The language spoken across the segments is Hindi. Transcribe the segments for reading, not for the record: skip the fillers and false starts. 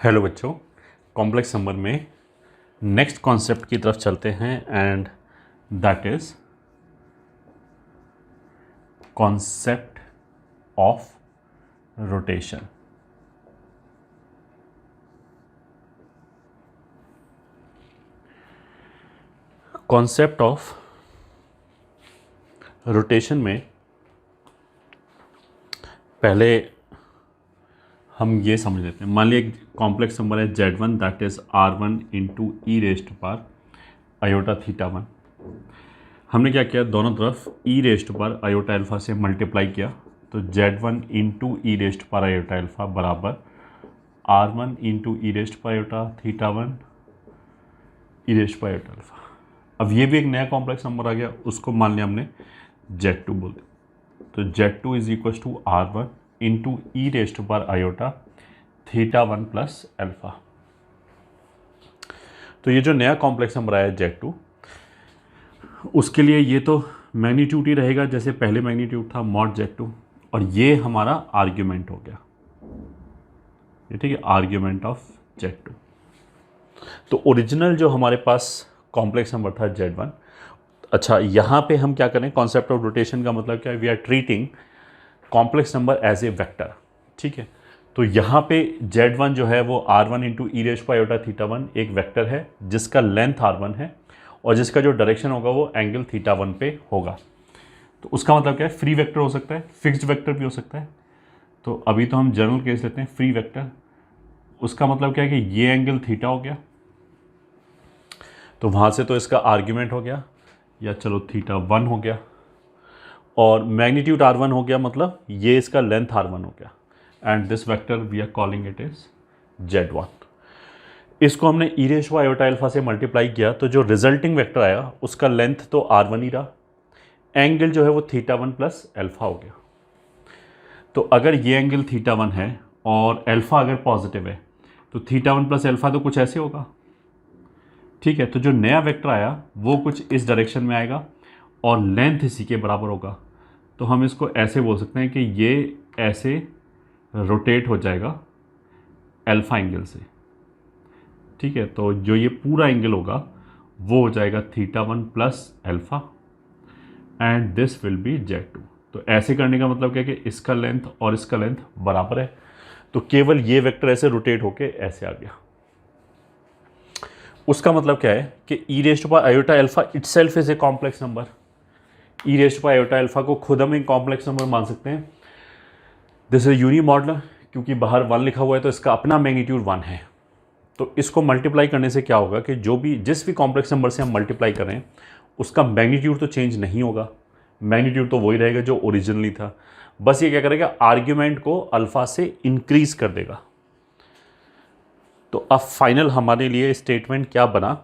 हेलो बच्चों, कॉम्प्लेक्स नंबर में नेक्स्ट कॉन्सेप्ट की तरफ चलते हैं and that is concept of rotation. Concept of rotation में पहले हम ये समझ लेते हैं। मान लिया एक कॉम्प्लेक्स नंबर है Z1 that is R1 into E raised power iota theta 1। हमने क्या किया, दोनों तरफ ई रेस्ट पार आयोटा अल्फा से मल्टीप्लाई किया, तो Z1 into E raised power iota alpha बराबर R1 into E raised power iota theta 1 E raised power iota alpha. अब ये भी एक नया कॉम्प्लेक्स नंबर आ गया, उसको मान लिया हमने Z2 बोल दिया। तो Z2 is equal to R1 into E raised power iota theta 1 plus alpha. तो ये जो नया कॉम्प्लेक्स नंबर आया Z2, उसके लिए ये तो मैग्नीट्यूड ही रहेगा जैसे पहले मैग्नीट्यूड था मॉड Z2, और ये हमारा आर्ग्यूमेंट हो गया, ये ठीक है, आर्ग्यूमेंट ऑफ Z2। तो ओरिजिनल जो हमारे पास कॉम्प्लेक्स नंबर था Z1, अच्छा यहाँ पे हम क्या करें, कॉन्सेप्ट ऑफ रोटेशन का मतलब क्या है, we are treating complex number as a vector, ठीक है। तो यहाँ पे Z1 जो है वो R1 into E raised pi iota theta 1 एक वेक्टर है जिसका लेंथ R1 है और जिसका जो डायरेक्शन होगा वो एंगल थीटा 1 पे होगा। तो उसका मतलब क्या है, फ्री वेक्टर हो सकता है, फिक्स्ड वेक्टर भी हो सकता है। तो अभी तो हम जनरल केस लेते हैं फ्री वेक्टर। उसका मतलब क्या है कि ये एंगल थीटा हो गया, तो वहाँ से तो इसका आर्ग्यूमेंट हो गया, या चलो थीटा 1 हो गया, और मैग्नीट्यूड R1 हो गया, मतलब ये इसका लेंथ R1 हो गया, and this vector we are calling it is Z1। इसको हमने E raise to iota alpha से मल्टीप्लाई किया, तो जो रिजल्टिंग वेक्टर आया उसका लेंथ तो R1 ही रहा, एंगल जो है वो थीटा 1 प्लस अल्फा हो गया। तो अगर ये एंगल थीटा 1 है और अल्फा अगर पॉजिटिव है तो थीटा 1 प्लस अल्फा तो कुछ ऐसे होगा, ठीक है। तो जो नया वेक्टर आया वो कुछ इस डायरेक्शन में आएगा और लेंथ इसी के बराबर होगा। तो हम इसको ऐसे बोल सकते हैं कि ये ऐसे रोटेट हो जाएगा अल्फा एंगल से, ठीक है। तो जो ये पूरा एंगल होगा वो हो जाएगा theta 1 plus alpha and this will B Z2। तो ऐसे करने का मतलब क्या है कि इसका लेंथ और इसका लेंथ बराबर है, तो केवल ये वेक्टर ऐसे रोटेट होके ऐसे आ गया। उसका मतलब क्या है कि E raise to power iota alpha itself is a complex number. E raise to power iota alpha को खुद हम एक कॉम्प्लेक्स नंबर मान सकते हैं। दिस इज यूनी मॉडुलर, क्योंकि बाहर 1 लिखा हुआ है तो इसका अपना मैग्नीट्यूड 1 है। तो इसको मल्टीप्लाई करने से क्या होगा कि जिस भी कॉम्प्लेक्स नंबर से हम मल्टीप्लाई कर रहे हैं उसका मैग्नीट्यूड तो चेंज नहीं होगा, मैग्नीट्यूड तो वही रहेगा जो ओरिजिनली था, बस ये क्या करेगा, आर्ग्यूमेंट को अल्फा से इंक्रीज कर देगा। तो अब फाइनल हमारे लिए स्टेटमेंट क्या बना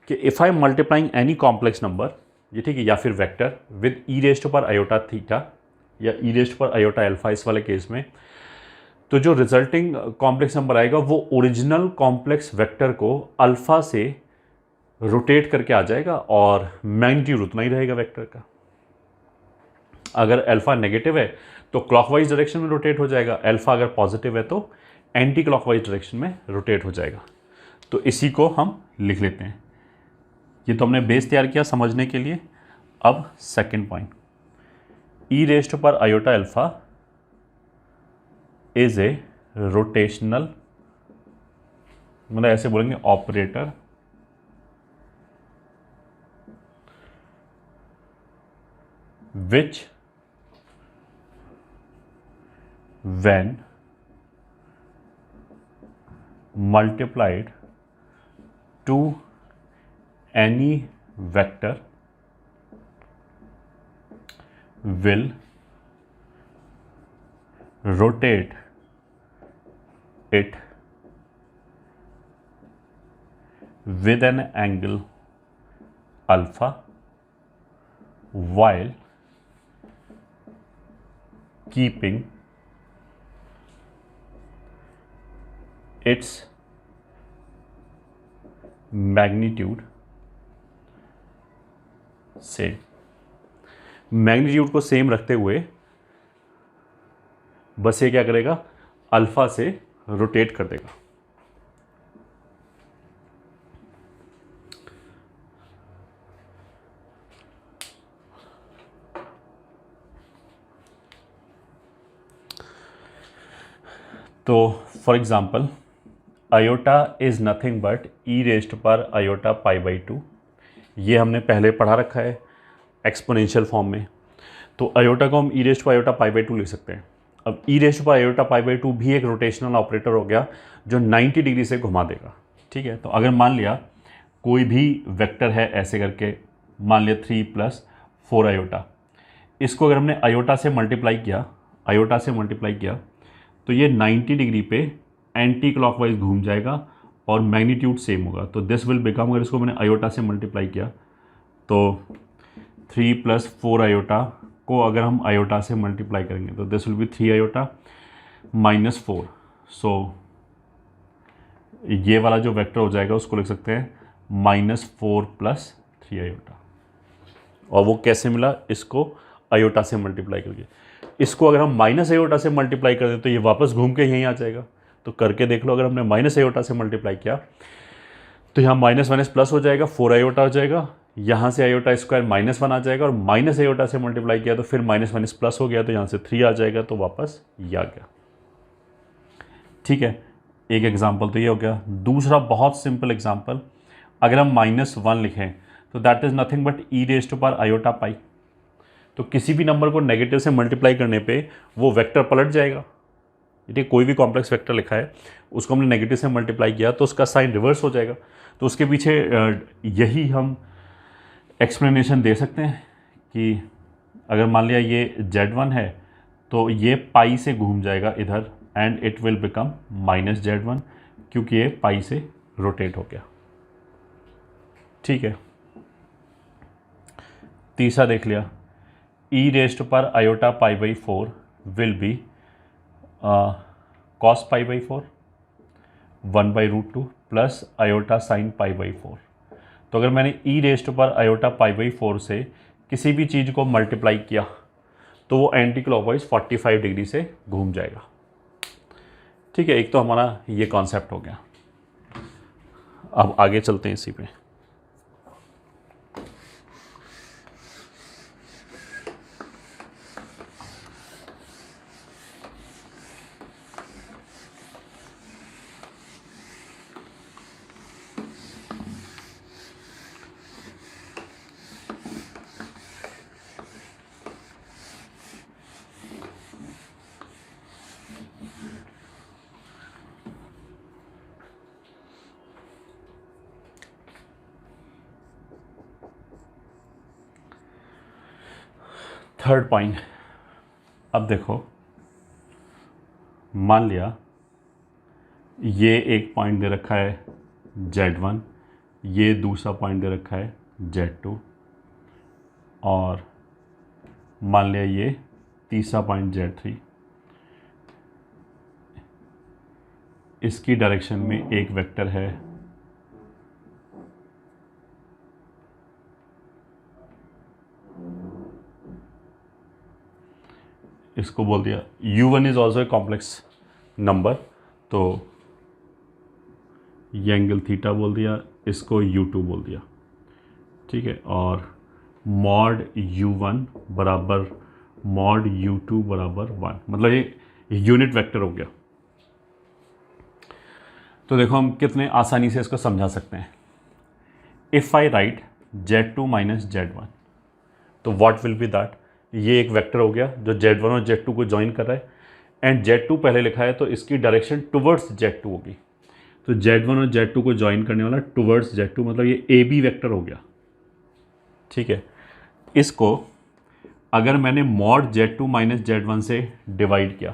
कि if I multiplying any complex number, ये ठीक है, या फिर vector with E raise to power iota theta या E raise to power iota alpha, इस वाले केस में, तो जो रिजल्टिंग कॉम्प्लेक्स नंबर आएगा वो ओरिजिनल कॉम्प्लेक्स वेक्टर को अल्फा से रोटेट करके आ जाएगा और मैग्नीट्यूड उतना ही रहेगा वेक्टर का। अगर अल्फा नेगेटिव है तो क्लॉकवाइज डायरेक्शन में रोटेट हो जाएगा, अल्फा अगर पॉजिटिव है तो एंटी क्लॉकवाइज डायरेक्शन में रोटेट हो जाएगा। तो इसी को हम लिख लेते हैं। ये तो हमने बेस तैयार किया समझने के लिए। अब second point, E raise to power iota alpha is a rotational, मतलब ऐसे बोलेंगे operator which when multiplied to any vector will rotate it with an angle alpha while keeping its magnitude same, magnitude को सेम रखते हुए बस ये क्या करेगा, अल्फा से रोटेट कर देगा। तो for example iota is nothing but E raised power iota pi by 2, ये हमने पहले पढ़ा रखा है एक्सपोनेंशियल फॉर्म में। तो आयोटा को हम ई raised power iota pi by 2 लिख सकते हैं। अब ई raised power iota pi by 2 भी एक रोटेशनल ऑपरेटर हो गया जो 90 डिग्री से घुमा देगा। ठीक है, तो अगर मान लिया कोई भी वेक्टर है ऐसे करके, मान लिया 3 + 4 आयोटा, इसको अगर हमने आयोटा से मल्टीप्लाई किया तो ये 90 डिग्री पे एंटी क्लॉकवाइज घूम जाएगा और मैग्नीट्यूड सेम होगा। तो दिस विल बिकम, अगर इसको मैंने आयोटा से मल्टीप्लाई किया तो 3 + 4 आयोटा को अगर हम आयोटा से मल्टीप्लाई करेंगे तो दिस विल बी 3 आयोटा -4। सो ये वाला जो वेक्टर हो जाएगा उसको लिख सकते हैं -4 + 3 आयोटा। और वो कैसे मिला? इसको आयोटा से मल्टीप्लाई करके। इसको अगर हम माइनस आयोटा से मल्टीप्लाई कर दें तो ये वापस घूम के यहीं आ जाएगा। तो करके देख लो, अगर हमने माइनस आयोटा से मल्टीप्लाई किया तो यहाँ माइनस माइनस प्लस हो जाएगा, 4 आयोटा हो जाएगा, यहाँ से आयोटा स्क्वायर -1 आ जाएगा, और माइनस आयोटा से मल्टीप्लाई किया तो फिर माइनस माइनस प्लस हो गया, तो यहाँ से 3 आ जाएगा, तो वापस ये आ गया। ठीक है, एक एग्जाम्पल तो ये हो गया। दूसरा बहुत सिंपल एग्जाम्पल, अगर हम -1 लिखें तो that is nothing but E raised to power iota pi. तो किसी भी नंबर को नेगेटिव से मल्टीप्लाई करने पे वो वेक्टर पलट जाएगा। ठीक है, कोई भी कॉम्प्लेक्स वेक्टर लिखा है उसको हमने नेगेटिव से मल्टीप्लाई किया तो उसका साइन रिवर्स हो जाएगा। तो उसके पीछे यही हम एक्सप्लेनेशन दे सकते हैं कि अगर मान लिया ये Z1 है तो ये पाई से घूम जाएगा इधर and it will become -Z1, क्योंकि ये पाई से रोटेट हो गया। ठीक है, तीसरा देख लिया, ई रेज़्ड पर iota pi by 4 will be cos pi by 4 1/√2 plus iota sine pi by 4। तो अगर मैंने ई रेज़्ड पर आयोटा पाई बाई 4 से किसी भी चीज़ को मल्टीप्लाई किया तो वो एंटी क्लॉकवाइज 45 डिग्री से घूम जाएगा। ठीक है, एक तो हमारा ये कॉन्सेप्ट हो गया। अब आगे चलते हैं इसी पे। थर्ड पॉइंट, अब देखो, मान लिया ये एक पॉइंट दे रखा है Z1, ये दूसरा पॉइंट दे रखा है Z2, और मान लिया ये तीसरा पॉइंट Z3। इसकी डायरेक्शन में एक वेक्टर है इसको बोल दिया U1 is also a complex number, तो ये एंगल थीटा बोल दिया, इसको U2 बोल दिया। ठीक है, और मॉड U1 बराबर मॉड U2 बराबर 1, मतलब ये यूनिट वेक्टर हो गया। तो देखो हम कितने आसानी से इसको समझा सकते हैं। If I right Z2 - Z1 तो व्हाट विल बी दैट, ये एक वेक्टर हो गया जो Z1 और Z2 को ज्वाइन कर रहा है, एंड Z2 पहले लिखा है तो इसकी डायरेक्शन टुवर्ड्स Z2 होगी। तो Z1 और Z2 को ज्वाइन करने वाला टुवर्ड्स Z2, मतलब ये AB वेक्टर हो गया। ठीक है, इसको अगर मैंने मॉड Z2 - Z1 से डिवाइड किया,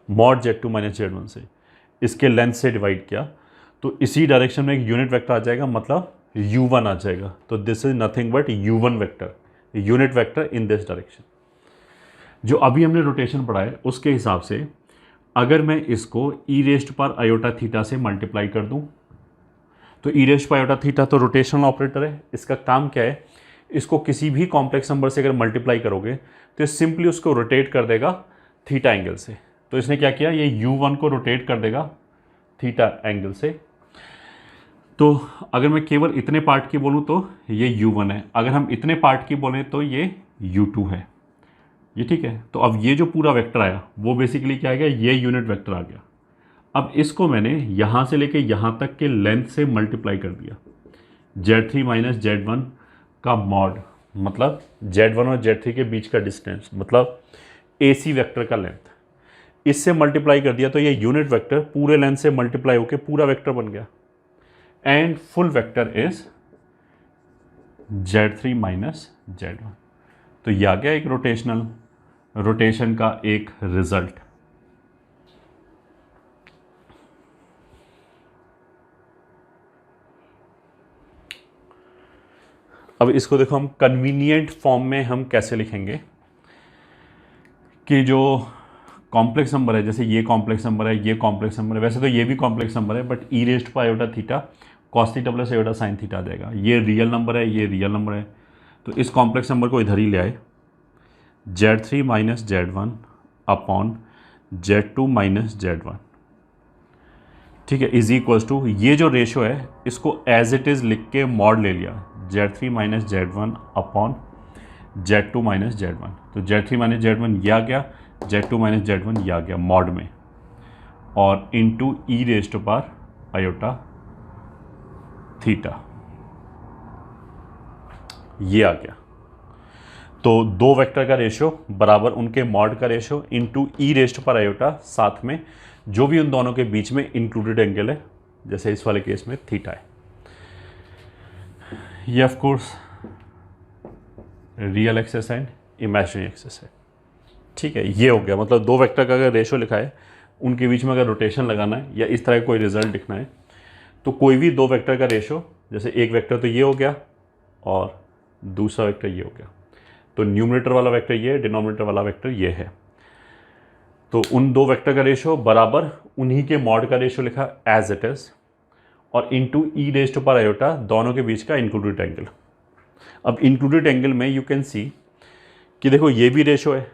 मॉड Z2 - Z1 से इसके लेंथ से डिवाइड किया, तो इसी डायरेक्शन में एक यूनिट वेक्टर आ जाएगा, मतलब U1 आ जाएगा। तो this is nothing but U1 vector, unit vector in this direction. जो अभी हमने रोटेशन पढ़ा है उसके हिसाब से अगर मैं इसको ई रेज़्ड पर आयोटा थीटा से मल्टीप्लाई कर दूं, तो ई रेज़्ड पर आयोटा थीटा तो रोटेशनल ऑपरेटर है। इसका काम क्या है, इसको किसी भी कॉम्प्लेक्स नंबर से अगर मल्टीप्लाई करोगे तो सिंपली उसको रोटेट कर देगा थीटा एंगल से। तो इसने क्या किया, ये U1 को रोटेट कर देगा थीटा एंगल से। तो अगर मैं केवल इतने पार्ट की बोलूँ तो ये U1 है, अगर हम इतने पार्ट की बोलें तो ये U2 है। ये ठीक है, तो अब ये जो पूरा वेक्टर आया वो बेसिकली क्या आ गया, ये यूनिट वेक्टर आ गया। अब इसको मैंने यहाँ से लेके यहाँ तक के लेंथ से मल्टीप्लाई कर दिया, Z3 माइनस Z1 का मॉड, मतलब Z1 और Z3 के बीच का डिस्टेंस, मतलब AC वेक्टर का लेंथ, इससे मल्टीप्लाई कर दिया तो ये यूनिट वेक्टर पूरे लेंथ से मल्टीप्लाई होकर पूरा वेक्टर बन गया, and full vector is Z3 minus Z1। तो ये आ गया एक रोटेशन का एक रिजल्ट। अब इसको देखो हम कन्वीनियंट फॉर्म में हम कैसे लिखेंगे कि जो कॉम्प्लेक्स नंबर है, जैसे ये कॉम्प्लेक्स नंबर है, ये कॉम्प्लेक्स नंबर है, वैसे तो ये भी कॉम्प्लेक्स नंबर है, but E raised pi iota theta cos theta plus iota sine theta आ जाएगा। ये रियल नंबर है, ये रियल नंबर है, तो इस कॉम्प्लेक्स नंबर को इधर ही ले आए, Z3 minus Z1 upon Z2 minus Z1, ठीक है, इज इक्वल्स टू, ये जो रेशो है इसको एज इट इज़ लिख के मॉड ले लिया, Z3 minus Z1 upon Z2 minus Z1। तो Z3 माइनस Z1 ये आ गया, Z2 माइनस Z1 ये आ गया मॉड में, और into E raised power iota theta ये आ गया। तो दो वेक्टर का रेशो बराबर उनके मॉड का ratio into E raised power iota, साथ में जो भी उन दोनों के बीच में इंक्लूडेड एंगल है, जैसे इस वाले केस में थीटा है। ये of course real axis and imaginary axis है, ठीक है। ये हो गया, मतलब दो वेक्टर का अगर रेशो लिखा है, उनके बीच में अगर रोटेशन लगाना है या इस तरह कोई रिजल्ट लिखना है, तो कोई भी दो वेक्टर का रेशो, जैसे एक वेक्टर तो ये हो गया और दूसरा वेक्टर ये हो गया, तो न्यूमरेटर वाला वेक्टर ये है, डिनोमिनेटर वाला वेक्टर ये है, तो उन दो वेक्टर का रेशो बराबर उन्हीं के मॉड का रेशो लिखा एज इट इज, और into E raised power iota दोनों के बीच का इंक्लूडेड एंगल। अब इंक्लूडेड एंगल में यू कैन सी कि देखो ये भी रेशो है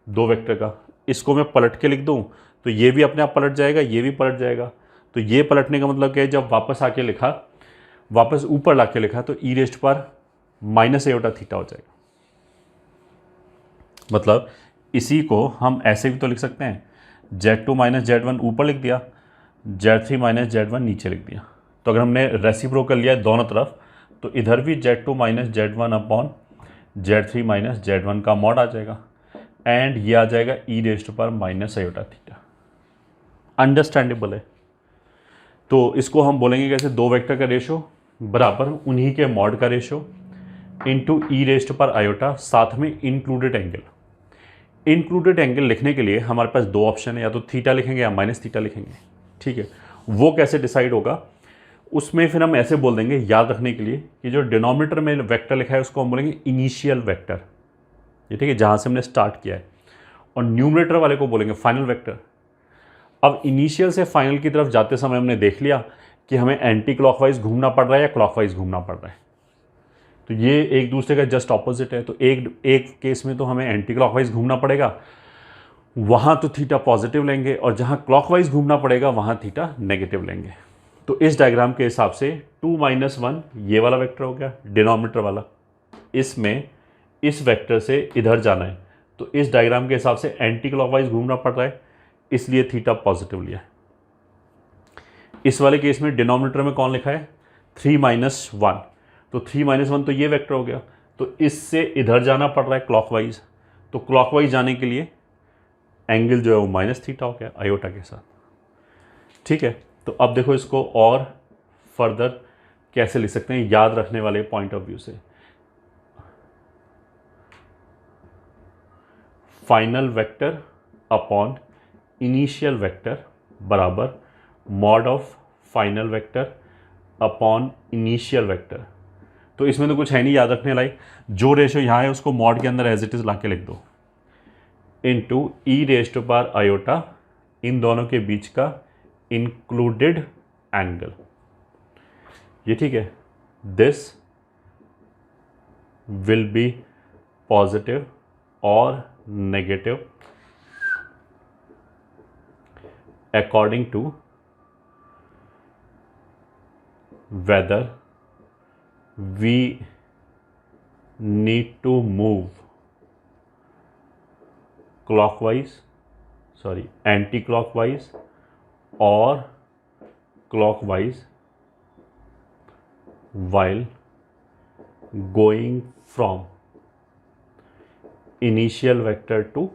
दो वेक्टर का, इसको मैं पलट के लिख दूं तो ये भी अपने आप पलट जाएगा, ये भी पलट जाएगा। तो ये पलटने का मतलब क्या है, जब वापस आके लिखा, वापस ऊपर ला के लिखा, तो ई रेस्ट पर माइनस आयोटा थीटा हो जाएगा। मतलब इसी को हम ऐसे भी तो लिख सकते हैं, Z2 माइनस Z1 ऊपर लिख दिया, Z3 माइनस Z1 नीचे लिख दिया। तो अगर हमने रेसिप्रोकल लिया है दोनों तरफ, तो इधर भी Z2 minus Z1 upon Z3 minus Z1 का मॉड आ जाएगा, एंड ये आ जाएगा ई रेस्ट पर माइनस आयोटा थीटा। अंडरस्टैंडेबल है। तो इसको हम बोलेंगे कैसे, दो वेक्टर का रेशो बराबर उन्हीं के मॉड का ratio into E raised power iota, साथ में इंक्लूडेड एंगल। इंक्लूडेड एंगल लिखने के लिए हमारे पास दो ऑप्शन है, या तो थीटा लिखेंगे या माइनस थीटा लिखेंगे, ठीक है। वो कैसे डिसाइड होगा, उसमें फिर हम ऐसे बोल देंगे याद रखने के लिए कि जो डिनोमिनेटर में वेक्टर लिखा है उसको हम बोलेंगे इनिशियल वेक्टर, ये ठीक है, जहाँ से हमने स्टार्ट किया है, और न्यूमरेटर वाले को बोलेंगे फाइनल वेक्टर। अब इनिशियल से फाइनल की तरफ जाते समय हमने देख लिया कि हमें एंटी क्लॉकवाइज घूमना पड़ रहा है या क्लॉकवाइज घूमना पड़ रहा है, तो ये एक दूसरे का जस्ट ऑपोजिट है। तो एक केस में तो हमें एंटी क्लॉकवाइज घूमना पड़ेगा, वहाँ तो थीटा पॉजिटिव लेंगे, और जहाँ क्लॉकवाइज घूमना पड़ेगा वहाँ थीटा नेगेटिव लेंगे। तो इस डायग्राम के हिसाब से 2 माइनस 1 ये वाला वेक्टर हो गया डिनोमिनेटर वाला, इसमें इस वेक्टर से इधर जाना है, तो इस डायग्राम के हिसाब से एंटी क्लॉकवाइज घूमना पड़ रहा है, इसलिए थीटा पॉजिटिव लिया है। इस वाले केस में डिनोमिनेटर में कौन लिखा है, 3 माइनस 1, तो 3 माइनस 1 तो ये वेक्टर हो गया, तो इससे इधर जाना पड़ रहा है क्लॉकवाइज, तो क्लॉकवाइज जाने के लिए एंगल जो है वो माइनस थीटा हो गया आयोटा के साथ, ठीक है। तो अब देखो इसको और फर्दर कैसे लिख सकते हैं याद रखने वाले पॉइंट ऑफ व्यू से। Final vector upon initial vector बराबर mod of final vector upon initial vector. तो इसमें तो कुछ है नहीं याद रखने लायक, जो रेशो यहाँ है उसको मॉड के अंदर एज इट इज ला के लिख दो, into E raised power iota इन दोनों के बीच का इंक्लूडेड एंगल, ये ठीक है। दिस विल बी पॉजिटिव और negative according to whether we need to move clockwise, anti-clockwise और clockwise while going from initial vector to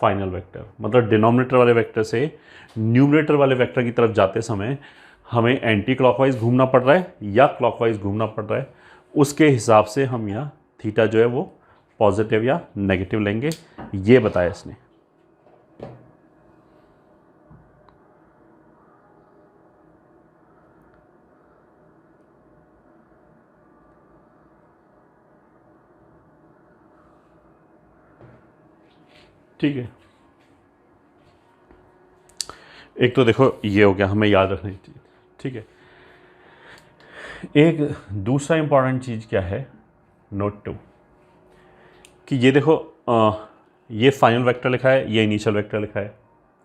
final vector. मतलब डिनोमिनेटर वाले वेक्टर से न्यूमरेटर वाले वेक्टर की तरफ जाते समय हमें एंटी क्लॉकवाइज घूमना पड़ रहा है या क्लॉकवाइज घूमना पड़ रहा है, उसके हिसाब से हम यहाँ थीटा जो है वो पॉजिटिव या नेगेटिव लेंगे, ये बताया इसने। ठीक है, एक तो देखो ये हो गया, हमें याद रखनी चाहिए। ठीक है, एक दूसरा इंपॉर्टेंट चीज़ क्या है, नोट 2, कि ये देखो ये फाइनल वेक्टर लिखा है, ये इनिशियल वेक्टर लिखा है,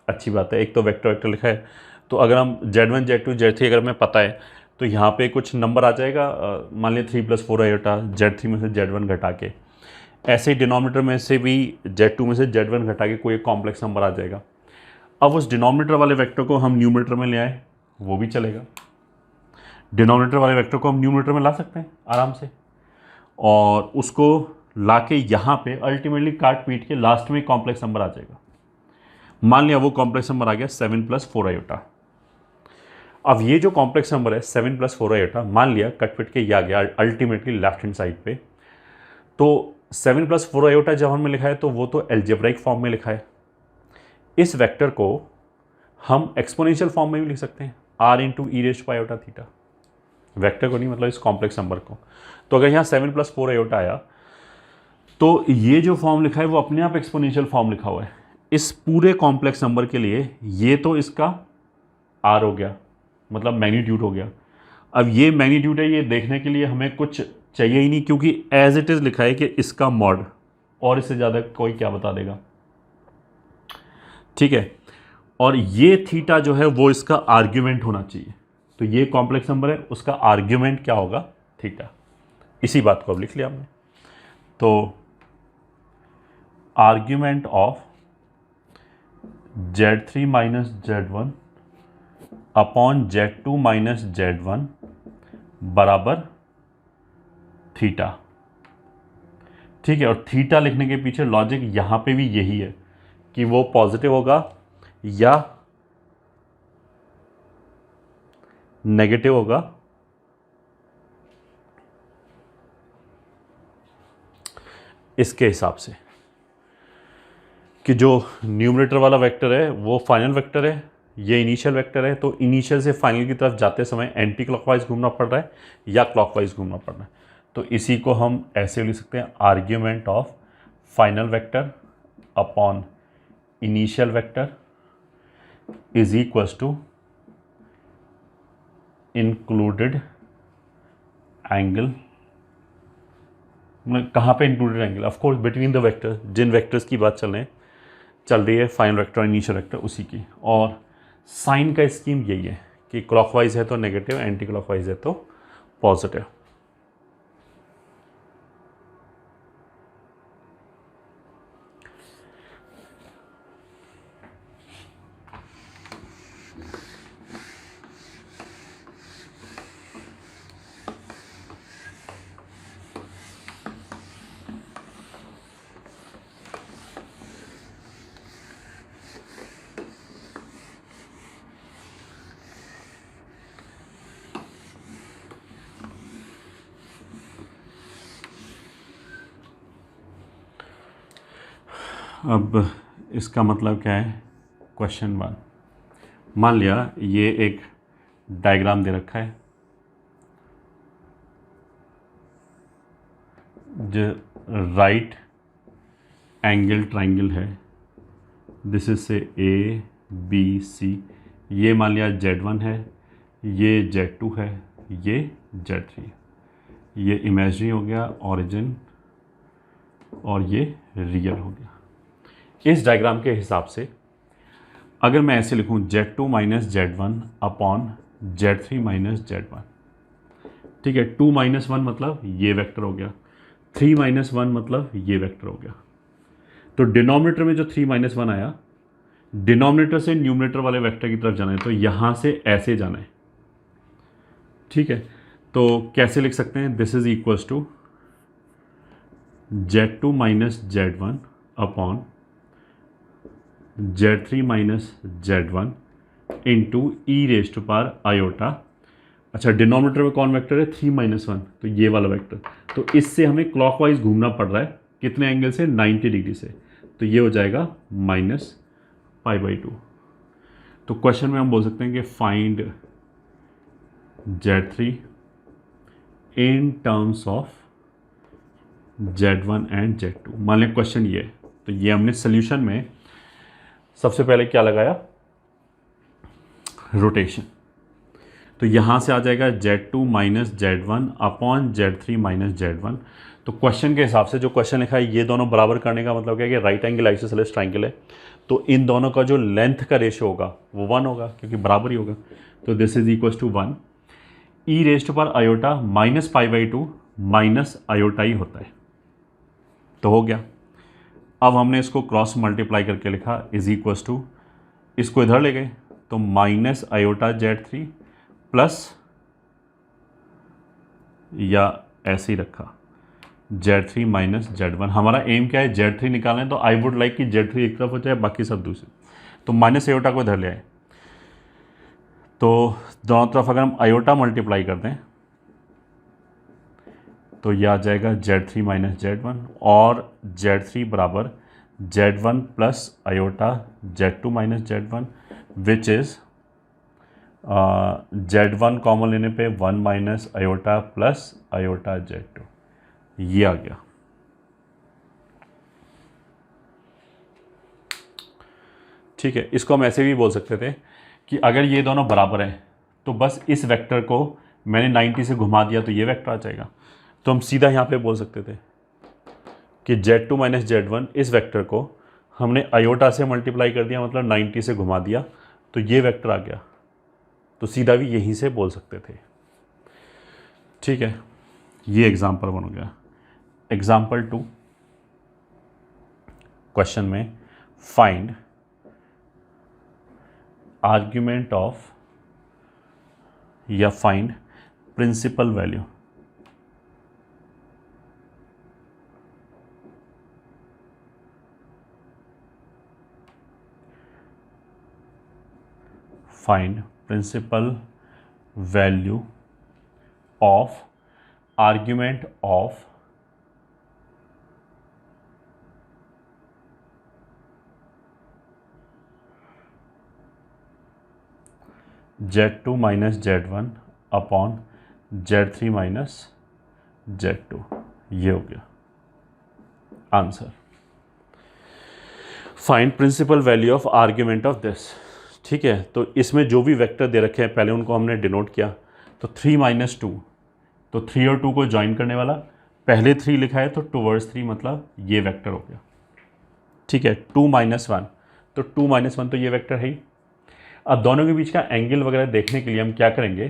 अच्छी बात है। एक तो वेक्टर वेक्टर लिखा है, तो अगर हम Z1 Z2 Z3 अगर हमें पता है तो यहाँ पे कुछ नंबर आ जाएगा, मान लिया 3 + 4 आयोटा, Z3 में से Z1 घटा के, ऐसे ही डिनोमिनेटर में से भी Z2 में से Z1 घटा के कोई एक कॉम्प्लेक्स नंबर आ जाएगा। अब उस डिनोमिनेटर वाले वेक्टर को हम न्यूमरेटर में ले आए, वो भी चलेगा। डिनोमिनेटर वाले वेक्टर को हम न्यूमरेटर में ला सकते हैं आराम से, और उसको लाके यहाँ पे अल्टीमेटली काट पीट के लास्ट में कॉम्प्लेक्स नंबर आ जाएगा। मान लिया वो कॉम्प्लेक्स नंबर आ गया 7 + 4 आयोटा। अब ये जो कॉम्प्लेक्स नंबर है 7 + 4 आयोटा, मान लिया कट पिट के ये आ गया अल्टीमेटली लेफ्ट हैंड साइड पे, तो 7 + 4 आयोटा जब हमने लिखा है तो वो तो एल्जेब्राइक फॉर्म में लिखा है। इस वेक्टर को हम एक्सपोनेंशियल फॉर्म में भी लिख सकते हैं, r × e⁻θ, वेक्टर को नहीं, मतलब इस कॉम्प्लेक्स नंबर को। तो अगर यहाँ 7 + 4 आयोटा आया तो ये जो फॉर्म लिखा है वो अपने आप एक्सपोनेंशियल फॉर्म लिखा हुआ है। इस पूरे कॉम्प्लेक्स नंबर के लिए ये तो इसका r हो गया, मतलब मैग्नीट्यूड हो गया। अब ये मैग्नीट्यूड है, ये देखने के लिए हमें कुछ चाहिए ही नहीं, क्योंकि एज इट इज़ लिखा है कि इसका मॉड, और इससे ज़्यादा कोई क्या बता देगा। ठीक है, और ये थीटा जो है वो इसका आर्ग्यूमेंट होना चाहिए। तो ये कॉम्प्लेक्स नंबर है, उसका आर्ग्यूमेंट क्या होगा, थीटा। इसी बात को अब लिख लिया हमने। तो argument of Z3 - Z1 upon Z2 - Z1 बराबर थीटा। ठीक है, और थीटा लिखने के पीछे लॉजिक यहाँ पे भी यही है कि वो पॉजिटिव होगा या नेगेटिव होगा। इसके हिसाब से कि जो न्यूमरेटर वाला वेक्टर है वो फाइनल वेक्टर है, ये इनिशियल वेक्टर है, तो इनिशियल से फाइनल की तरफ जाते समय एंटी क्लॉकवाइज घूमना पड़ रहा है या क्लॉकवाइज घूमना पड़ रहा है। तो इसी को हम ऐसे लिख सकते हैं, argument of final vector upon initial vector is equals to included angle. कहाँ पे included angle, of course between the vector, जिन वेक्टर्स की बात चल रही है फाइनल वेक्टर और इनिशियल वेक्टर, उसी की। और साइन का स्कीम यही है कि क्लॉकवाइज है तो नेगेटिव, एंटी क्लॉकवाइज है तो पॉजिटिव। अब इसका मतलब क्या है, क्वेश्चन 1, मान लिया ये एक डायग्राम दे रखा है, जो राइट एंगल ट्राइंगल है, दिस इज से ABC, ये मान लिया Z1 है, ये Z2 है, ये Z3, ये इमेजिनरी हो गया ओरिजिन, और ये रियल हो गया। इस डायग्राम के हिसाब से अगर मैं ऐसे लिखूं Z2 - Z1 upon Z3 - Z1, ठीक है, 2 - 1 मतलब ये वेक्टर हो गया, 3 - 1 मतलब ये वेक्टर हो गया। तो डिनोमिनेटर में जो 3 - 1 आया डिनोमिनेटर से न्यूमरेटर वाले वेक्टर की तरफ जाना है तो यहाँ से ऐसे जाना है, ठीक है। तो कैसे लिख सकते हैं, this is equals to Z2 minus Z1 upon Z3 minus Z1 into E raised power iota. अच्छा, डिनोमिनेटर में कौन वेक्टर है, 3 माइनस 1, तो ये वाला वेक्टर। तो इससे हमें क्लॉकवाइज घूमना पड़ रहा है, कितने एंगल से, 90 डिग्री से। तो ये हो जाएगा माइनस π/2। तो क्वेश्चन में हम बोल सकते हैं कि find Z3 in terms of Z1 and Z2। मान लें क्वेश्चन ये है, तो ये हमने सोल्यूशन में सबसे पहले क्या लगाया, रोटेशन। तो यहाँ से आ जाएगा Z2 minus Z1 upon Z3 minus Z1। तो क्वेश्चन के हिसाब से जो क्वेश्चन लिखा है, ये दोनों बराबर करने का मतलब क्या है कि राइट एंगल आइसोसेलेस ट्राइंगल है, तो इन दोनों का जो लेंथ का रेशियो होगा वो 1 होगा, क्योंकि बराबर ही होगा। तो this is equal to 1 E raised power iota minus π/2 minus iota ही होता है। तो हो गया। अब हमने इसको क्रॉस मल्टीप्लाई करके लिखा इज इक्वल्स टू, इसको इधर ले गए तो माइनस आयोटा Z3 प्लस, या ऐसे ही रखा Z3 माइनस Z1। हमारा एम क्या है, Z3 निकालें, तो आई वुड लाइक कि Z3 एक तरफ हो जाए, बाकी सब दूसरी। तो माइनस आयोटा को इधर ले आए, तो दोनों तरफ अगर हम आयोटा मल्टीप्लाई कर दें तो यह आ जाएगा Z3 माइनस Z1 और Z3 बराबर Z1 plus iota Z2 minus Z1 which is Z1 common लेने पे 1 minus iota plus iota Z2, ये आ गया। ठीक है, इसको हम ऐसे भी बोल सकते थे कि अगर ये दोनों बराबर हैं तो बस इस वेक्टर को मैंने 90 से घुमा दिया तो ये वेक्टर आ जाएगा। तो हम सीधा यहाँ पे बोल सकते थे कि Z2 माइनस Z1 इस वेक्टर को हमने आयोटा से मल्टीप्लाई कर दिया, मतलब 90 से घुमा दिया, तो ये वेक्टर आ गया। तो सीधा भी यहीं से बोल सकते थे। ठीक है, ये एग्जाम्पल बन गया। एग्जाम्पल 2 क्वेश्चन में फाइंड आर्ग्यूमेंट ऑफ या find principal value find principal value of argument of Z2 minus Z1 upon Z3 minus Z2। ये हो गया answer. Find principal value of argument of this. ठीक है, तो इसमें जो भी वेक्टर दे रखे हैं पहले उनको हमने डिनोट किया। तो 3 माइनस 2, तो 3 और 2 को ज्वाइन करने वाला, पहले 3 लिखा है तो टूवर्ड्स 3 मतलब ये वेक्टर हो गया। ठीक है, 2 माइनस 1, तो 2 माइनस 1 तो ये वेक्टर है ही। अब दोनों के बीच का एंगल वगैरह देखने के लिए हम क्या करेंगे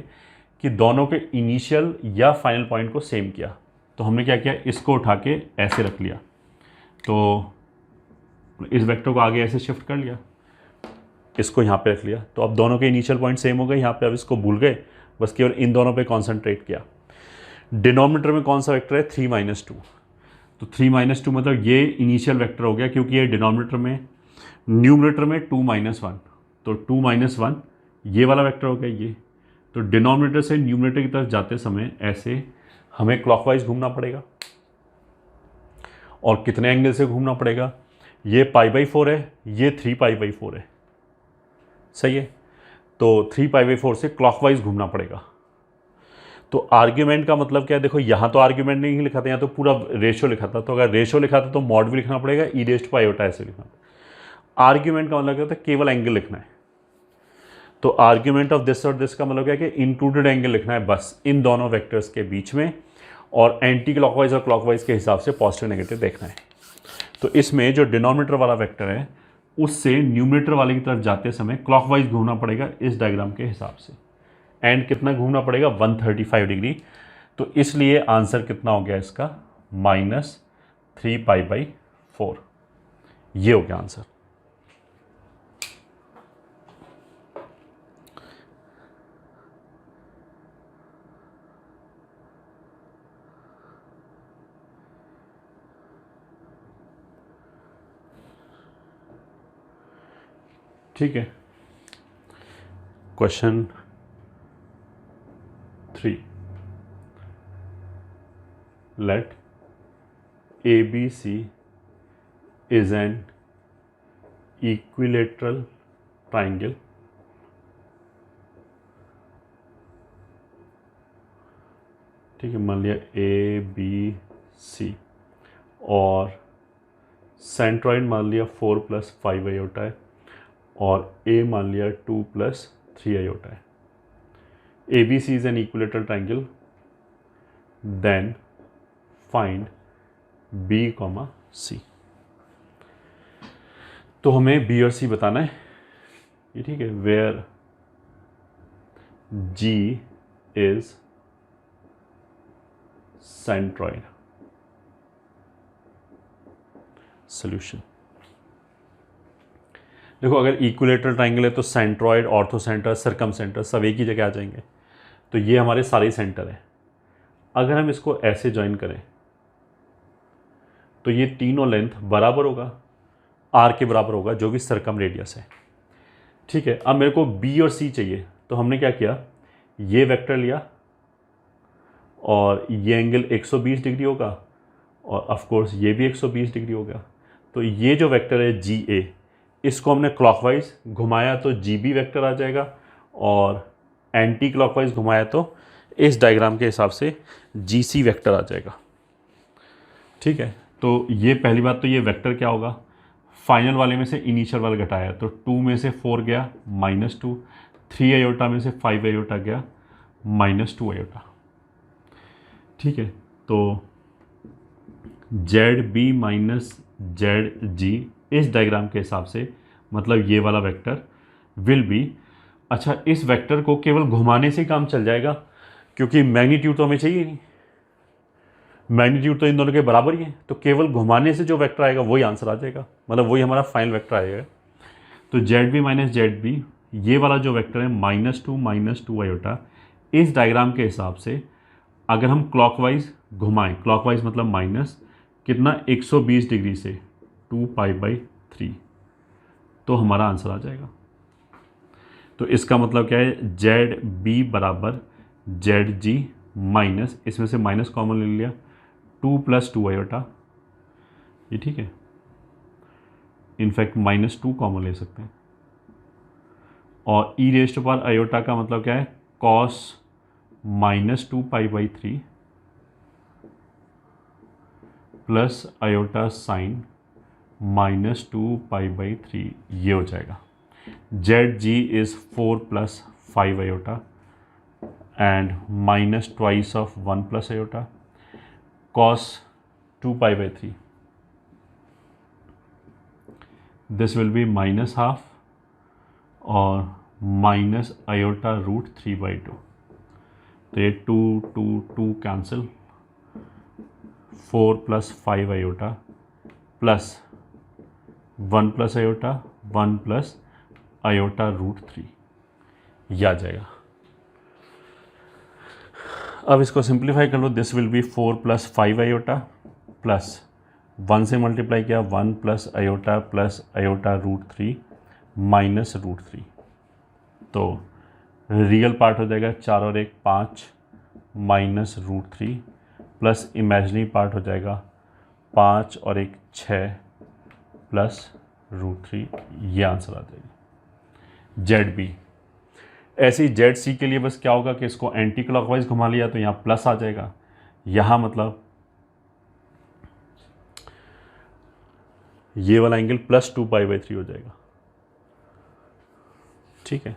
कि दोनों के इनिशियल या फाइनल पॉइंट को सेम किया। तो हमने क्या किया, इसको उठा के ऐसे रख लिया, तो इस वेक्टर को आगे ऐसे शिफ्ट कर लिया, इसको यहाँ पे रख लिया। तो अब दोनों के इनिशियल पॉइंट सेम हो गए यहाँ पे। अब इसको भूल गए, बस केवल इन दोनों पे कॉन्सेंट्रेट किया। डिनोमिनेटर में कौन सा वेक्टर है, 3 माइनस 2, तो 3 माइनस 2 मतलब ये इनिशियल वेक्टर हो गया, क्योंकि ये डिनोमिनेटर में, न्यूमरेटर में 2 माइनस 1, तो 2 माइनस 1 ये वाला वेक्टर हो गया ये। तो डिनोमिनेटर से न्यूमरेटर की तरफ जाते समय ऐसे हमें क्लॉकवाइज घूमना पड़ेगा, और कितने एंगल से घूमना पड़ेगा, ये π/4 है, ये 3π/4 है, सही है। तो 3π/4 से क्लॉकवाइज घूमना पड़ेगा। तो आर्ग्यूमेंट का मतलब क्या है, देखो यहाँ तो आर्ग्यूमेंट नहीं लिखा था, यहाँ तो पूरा रेशियो लिखा था। तो अगर रेशियो लिखा था तो मॉड भी लिखना पड़ेगा, ई रेस्ट पाई आयोटा ऐसे लिखना। आर्ग्यूमेंट का मतलब क्या होता है, केवल एंगल लिखना है। तो आर्ग्यूमेंट ऑफ दिस और दिस का मतलब क्या है कि इंक्लूडेड एंगल लिखना है बस इन दोनों वेक्टर्स के बीच में, और एंटी क्लॉकवाइज और क्लॉकवाइज के हिसाब से पॉजिटिव नेगेटिव देखना है। तो इसमें जो डिनोमिनेटर वाला वेक्टर है उससे न्यूमरेटर वाले की तरफ जाते समय क्लॉकवाइज घूमना पड़ेगा इस डायग्राम के हिसाब से। एंड कितना घूमना पड़ेगा, 135 डिग्री। तो इसलिए आंसर कितना हो गया इसका, -3π/4। ये हो गया आंसर। ठीक है। Question 3, let ABC is an equilateral triangle ठीक है, मान लिया ABC और सेंट्रॉइड मान लिया 4 + 5 आयोटा है और A मान लिया 2 + 3 आयोटा है। ABC is an equilateral triangle, then find B, C। तो हमें B और C बताना है, ये ठीक है। Where G is centroid. Solution देखो, अगर इक्विलेटरल ट्राइंगल है तो सेंट्रॉइड, ऑर्थोसेंटर, सर्कमसेंटर सब एक ही जगह आ जाएंगे। तो ये हमारे सारे सेंटर हैं। अगर हम इसको ऐसे ज्वाइन करें तो ये तीनों लेंथ बराबर होगा, आर के बराबर होगा, जो भी सर्कम रेडियस है। ठीक है, अब मेरे को बी और सी चाहिए, तो हमने क्या किया, ये वेक्टर लिया और ये एंगल 120 डिग्री होगा और ऑफ कोर्स ये भी 120 डिग्री होगा। तो ये जो वेक्टर है जी ए, इसको हमने क्लॉकवाइज घुमाया तो जी बी वेक्टर आ जाएगा और एंटी क्लॉकवाइज घुमाया तो इस डायग्राम के हिसाब से जी सी वेक्टर आ जाएगा। ठीक है, तो ये पहली बात, तो ये वेक्टर क्या होगा, फाइनल वाले में से इनिशियल वाला घटाया तो 2 में से 4 गया -2, 3 आयोटा में से 5 आयोटा गया -2 आयोटा। ठीक है, तो जेड बी माइनस जेड जी इस डायग्राम के हिसाब से मतलब ये वाला वेक्टर विल बी, अच्छा इस वेक्टर को केवल घुमाने से काम चल जाएगा क्योंकि मैग्नीट्यूड तो हमें चाहिए नहीं, मैग्नीट्यूड तो इन दोनों के बराबर ही है, तो केवल घुमाने से जो वेक्टर आएगा वही आंसर आ जाएगा, मतलब वही हमारा फाइनल वेक्टर आएगा। तो Z B minus Z B ये वाला जो वेक्टर है -2 आयोटा, इस डायग्राम के हिसाब से अगर हम क्लॉकवाइज घुमाएं, क्लॉकवाइज मतलब माइनस कितना 120 डिग्री से 2π/3, तो हमारा आंसर आ जाएगा। तो इसका मतलब क्या है, जेड बी बराबर जेड जी माइनस, इसमें से माइनस कॉमन ले लिया, 2 + 2 आयोटा, ये ठीक है, इनफैक्ट -2 कॉमन ले सकते हैं और e⁻ आयोटा का मतलब क्या है, cos -2π/3 प्लस आयोटा साइन -2π/3, ये हो जाएगा। Z G is 4 + 5 iota and -2 of 1 + iota cos 2π/3, this will be -½ और माइनस आयोटा √3/2, तो ये 2 2 2 cancel, 4 + 5 iota plus 1 + iota 1 + iota √3, यह आ जाएगा। अब इसको सिंप्लीफाई कर लो, this will be 4 + 5 iota plus 1 से मल्टीप्लाई किया 1 + आयोटा प्लस आयोटा √3 माइनस √3, तो रियल पार्ट हो जाएगा 4 और 1 5 माइनस √3 प्लस इमेजिनरी पार्ट हो जाएगा 5 और 1 6 प्लस √3, ये आंसर आ जाएगा जेड बी। ऐसे ही जेड सी के लिए बस क्या होगा कि इसको एंटी क्लॉकवाइज घुमा लिया तो यहाँ प्लस आ जाएगा, यहाँ मतलब ये वाला एंगल +2π/3 हो जाएगा। ठीक है,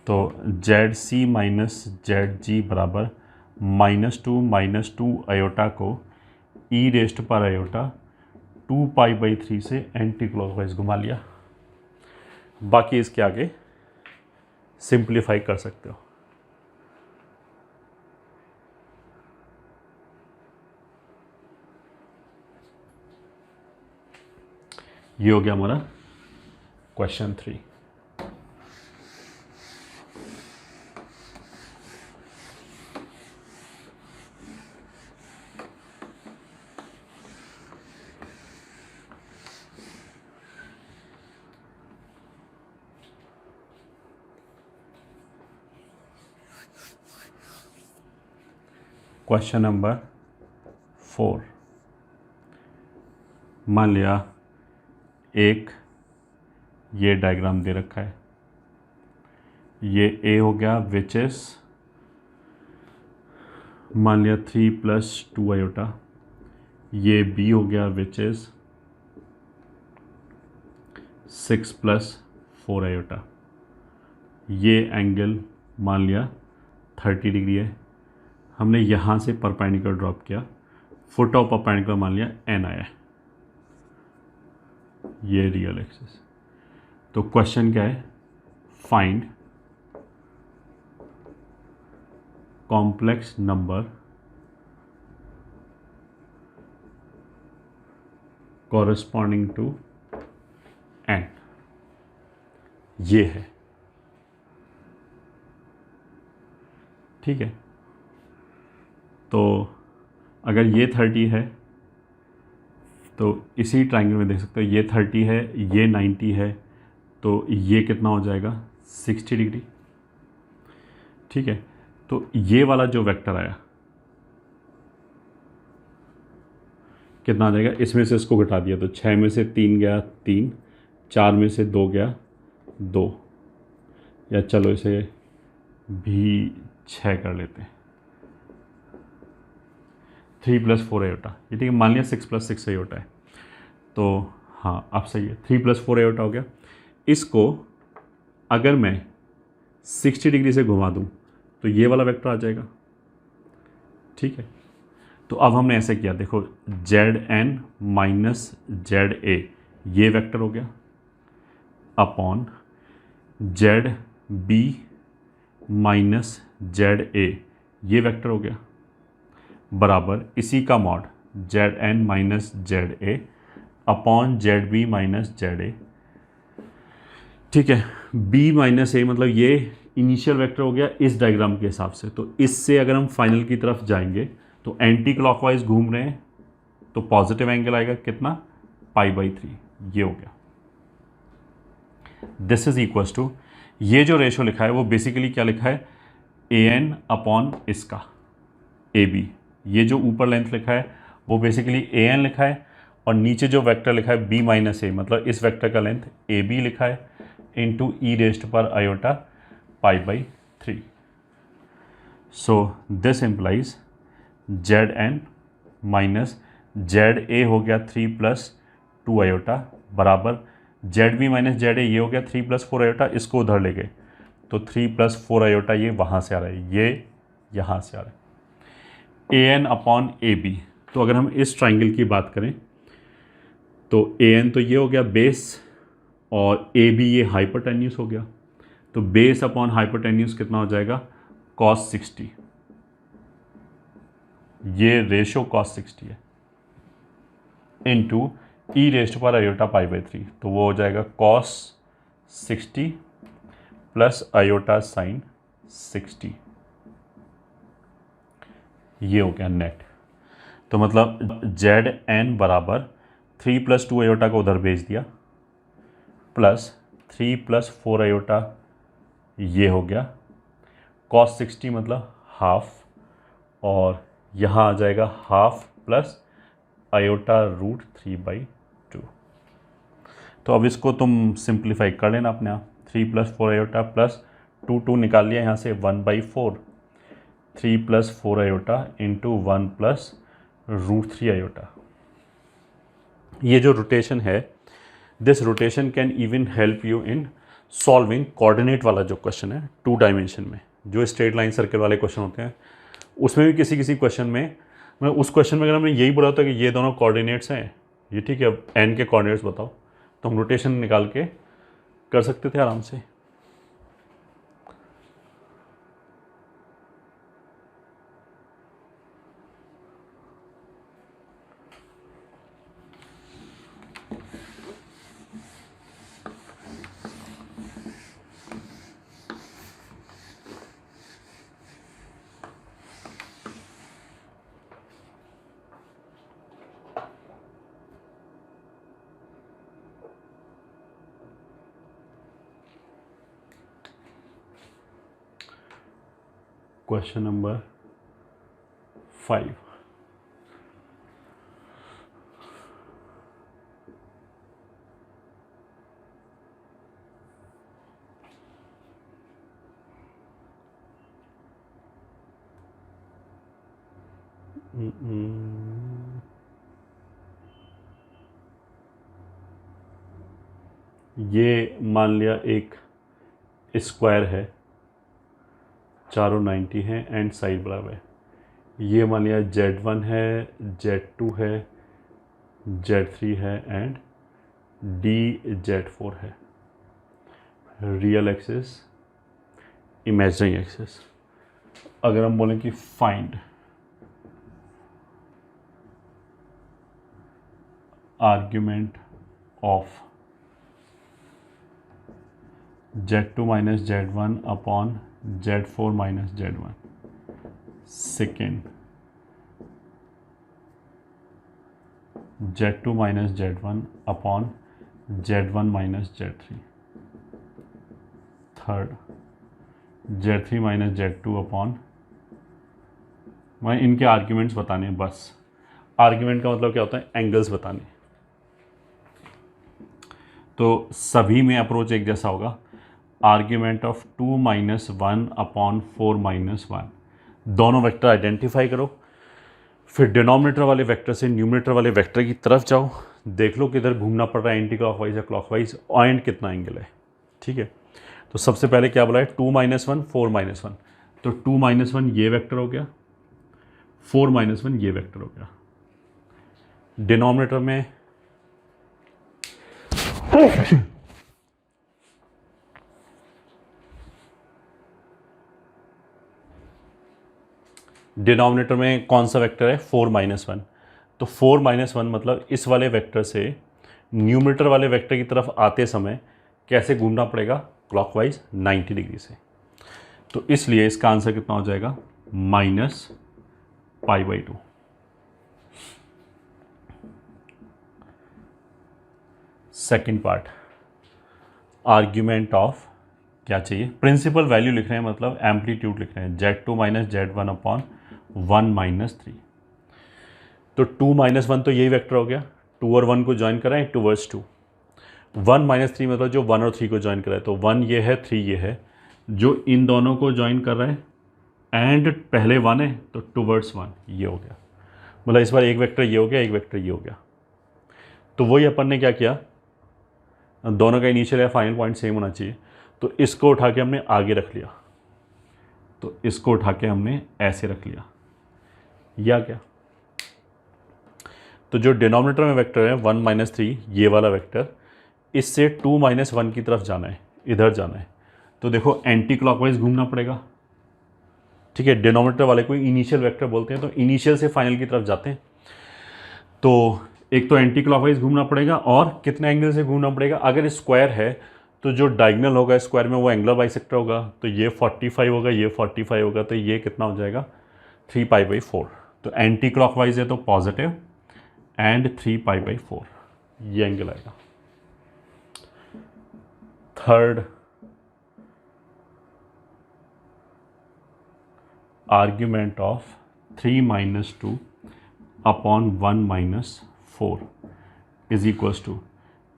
तो जेड सी माइनस जेड जी बराबर -2 आयोटा को e⁻ आयोटा 2π/3 से एंटी क्लॉकवाइज घुमा लिया। बाकी इसके आगे सिंप्लीफाई कर सकते हो। ये हो गया हमारा क्वेश्चन 3। क्वेश्चन नंबर 4, मान लिया एक ये डायग्राम दे रखा है, ये ए हो गया विच इज मान लिया 3 + 2 आयोटा, ये बी हो गया विच इज 6 + 4 आयोटा, ये एंगल मान लिया 30 डिग्री है, हमने यहाँ से परपेंडिकुलर ड्रॉप किया, फुट ऑफ परपेंडिकुलर मान लिया एन आया है, ये रियल एक्सिस। तो क्वेश्चन क्या है, find complex number corresponding to N, ये है, ठीक है। तो अगर ये 30 है तो इसी ट्रायंगल में देख सकते हो, ये 30 है, ये 90 है, तो ये कितना हो जाएगा 60 डिग्री, ठीक है। तो ये वाला जो वेक्टर आया कितना आ जाएगा, इसमें से इसको घटा दिया तो 6 में से 3 गया 3, 4 में से 2 गया 2, या चलो इसे भी 6 कर लेते हैं, 3 + 4 आयोटा, ये ठीक है, मान लिया 6 + 6 आयोटा है, तो हाँ अब सही है, 3 + 4 आयोटा हो गया। इसको अगर मैं 60 डिग्री से घुमा दूँ तो ये वाला वेक्टर आ जाएगा, ठीक है। तो अब हमने ऐसे किया, देखो ZN - ZA ये वेक्टर हो गया, अपॉन ZB - ZA ये वेक्टर हो गया, बराबर इसी का mod ZN - ZA upon ZB - ZA, ठीक है। B - A मतलब ये इनिशियल वेक्टर हो गया इस डायग्राम के हिसाब से, तो इससे अगर हम फाइनल की तरफ जाएंगे तो एंटी क्लॉकवाइज घूम रहे हैं तो पॉजिटिव एंगल आएगा कितना, π/3, ये हो गया। दिस इज इक्वल्स टू, ये जो रेशो लिखा है वो बेसिकली क्या लिखा है, AN अपॉन इसका AB, ये जो ऊपर लेंथ लिखा है वो बेसिकली AN लिखा है, और नीचे जो वेक्टर लिखा है B - A मतलब इस वेक्टर का लेंथ AB लिखा है, into e⁻∗ π/3। So this implies ZN - ZA हो गया 3 + 2 आयोटा, बराबर ZB - ZA ये हो गया 3 + 4 आयोटा, इसको उधर ले गए तो 3 + 4 आयोटा ये वहाँ से आ रहा है, ये यहाँ से आ रहा है, AN अपॉन AB। तो अगर हम इस ट्राइंगल की बात करें तो AN तो ये हो गया बेस, और AB ये हाइपोटेन्यूस हो गया, तो बेस अपॉन हाइपोटेन्यूस कितना हो जाएगा, cos 60, ये रेशो cos 60 है, इंटू e⁻∗ π/3, तो वो हो जाएगा cos 60 प्लस आयोटा साइन 60, ये हो गया नेट। तो मतलब ZN बराबर 3 + 2 आयोटा को उधर भेज दिया, प्लस 3 + 4 आयोटा ये हो गया, cos 60 मतलब हाफ, और यहाँ आ जाएगा हाफ प्लस आयोटा √3/2। तो अब इसको तुम सिंप्लीफाई कर लेना अपने आप, 3 + 4 आयोटा प्लस 2 निकाल लिया यहाँ से 1/4, 3 + 4 आयोटा इंटू 1 + √3 आयोटा। ये जो रोटेशन है, this rotation can even help you in solving coordinate वाला जो क्वेश्चन है 2 डायमेंशन में, जो स्ट्रेट लाइन सर्कल वाले क्वेश्चन होते हैं उसमें भी किसी किसी क्वेश्चन में, मैं उस क्वेश्चन में अगर हमने यही बोला होता कि ये दोनों कोऑर्डिनेट्स हैं, ये ठीक है, अब एन के कोऑर्डिनेट्स बताओ, तो हम रोटेशन निकाल के कर सकते थे आराम से। Question number 5। ये मान लिया एक स्क्वायर है, चारों 90 हैं एंड साइड बराबर है। ये मान लिया Z1 है, Z2 है, Z3 है एंड DZ4 है। Real axis, imaginary axis. अगर हम बोलें कि find argument of Z2 minus Z1 upon Z4 minus Z1, second Z2 minus Z1 upon Z1 minus Z3, third Z3 minus Z2 upon, मैं इनके आर्ग्यूमेंट्स बताने हैं बस। आर्ग्यूमेंट का मतलब क्या होता है, एंगल्स बताने। तो सभी में अप्रोच एक जैसा होगा। Argument of 2 minus 1 upon 4 minus 1, दोनों वेक्टर आइडेंटिफाई करो, फिर डिनोमिनेटर वाले वेक्टर से न्यूमरेटर वाले वेक्टर की तरफ जाओ, देख लो किधर घूमना पड़ रहा है, एंटी क्लॉकवाइज या क्लॉकवाइज, एंड कितना एंगल है। ठीक है, तो सबसे पहले क्या बोला है, 2 माइनस 1 4 माइनस 1, तो 2 माइनस 1 ये वेक्टर हो गया, 4 माइनस 1 ये वेक्टर हो गया। डिनोमिनेटर में डिनोमिनेटर में कौन सा वेक्टर है, 4 माइनस 1, तो 4 माइनस 1 मतलब इस वाले वेक्टर से न्यूमरेटर वाले वेक्टर की तरफ आते समय कैसे घूमना पड़ेगा, क्लॉकवाइज 90 डिग्री से। तो इसलिए इसका आंसर कितना हो जाएगा, minus π/2। Second part, argument of, क्या चाहिए, प्रिंसिपल वैल्यू लिख रहे हैं, मतलब एम्पलीट्यूड लिख रहे हैं, Z2 minus Z1 upon 1 minus 3। तो 2 माइनस 1 तो यही वेक्टर हो गया, 2 और 1 को ज्वाइन कराएं टूवर्ड्स 2। 1 माइनस 3 मतलब जो 1 और 3 को ज्वाइन कराए, तो 1 ये है 3 ये है, जो इन दोनों को ज्वाइन कर रहा है एंड पहले 1 है तो टूवर्ड्स 1 ये हो गया। मतलब इस बार एक वेक्टर ये हो गया, एक वेक्टर ये हो गया। तो वही अपन ने क्या किया, दोनों का इनिशियल या फाइनल पॉइंट सेम होना चाहिए, तो इसको उठा के हमने आगे रख लिया, तो इसको उठा के हमने ऐसे रख लिया, या क्या। तो जो डिनोमिनेटर में वेक्टर है 1 माइनस 3 ये वाला वेक्टर, इससे 2 माइनस 1 की तरफ जाना है, इधर जाना है, तो देखो एंटी क्लॉकवाइज घूमना पड़ेगा। ठीक है, डिनोमिनेटर वाले को इनिशियल वेक्टर बोलते हैं, तो इनिशियल से फाइनल की तरफ जाते हैं, तो एक तो एंटी क्लॉकवाइज घूमना पड़ेगा और कितने एंगल से घूमना पड़ेगा। अगर स्क्वायर है तो जो डायगोनल होगा स्क्वायर में वो एंगुलर बाइसेक्टर होगा, तो ये 45 होगा, ये 45 होगा, तो ये कितना हो जाएगा, 3π/4। तो एंटी क्लॉकवाइज है तो पॉजिटिव एंड 3π/4 ये एंगल आएगा। Third, argument of 3 minus 2 upon 1 minus 4 is equals to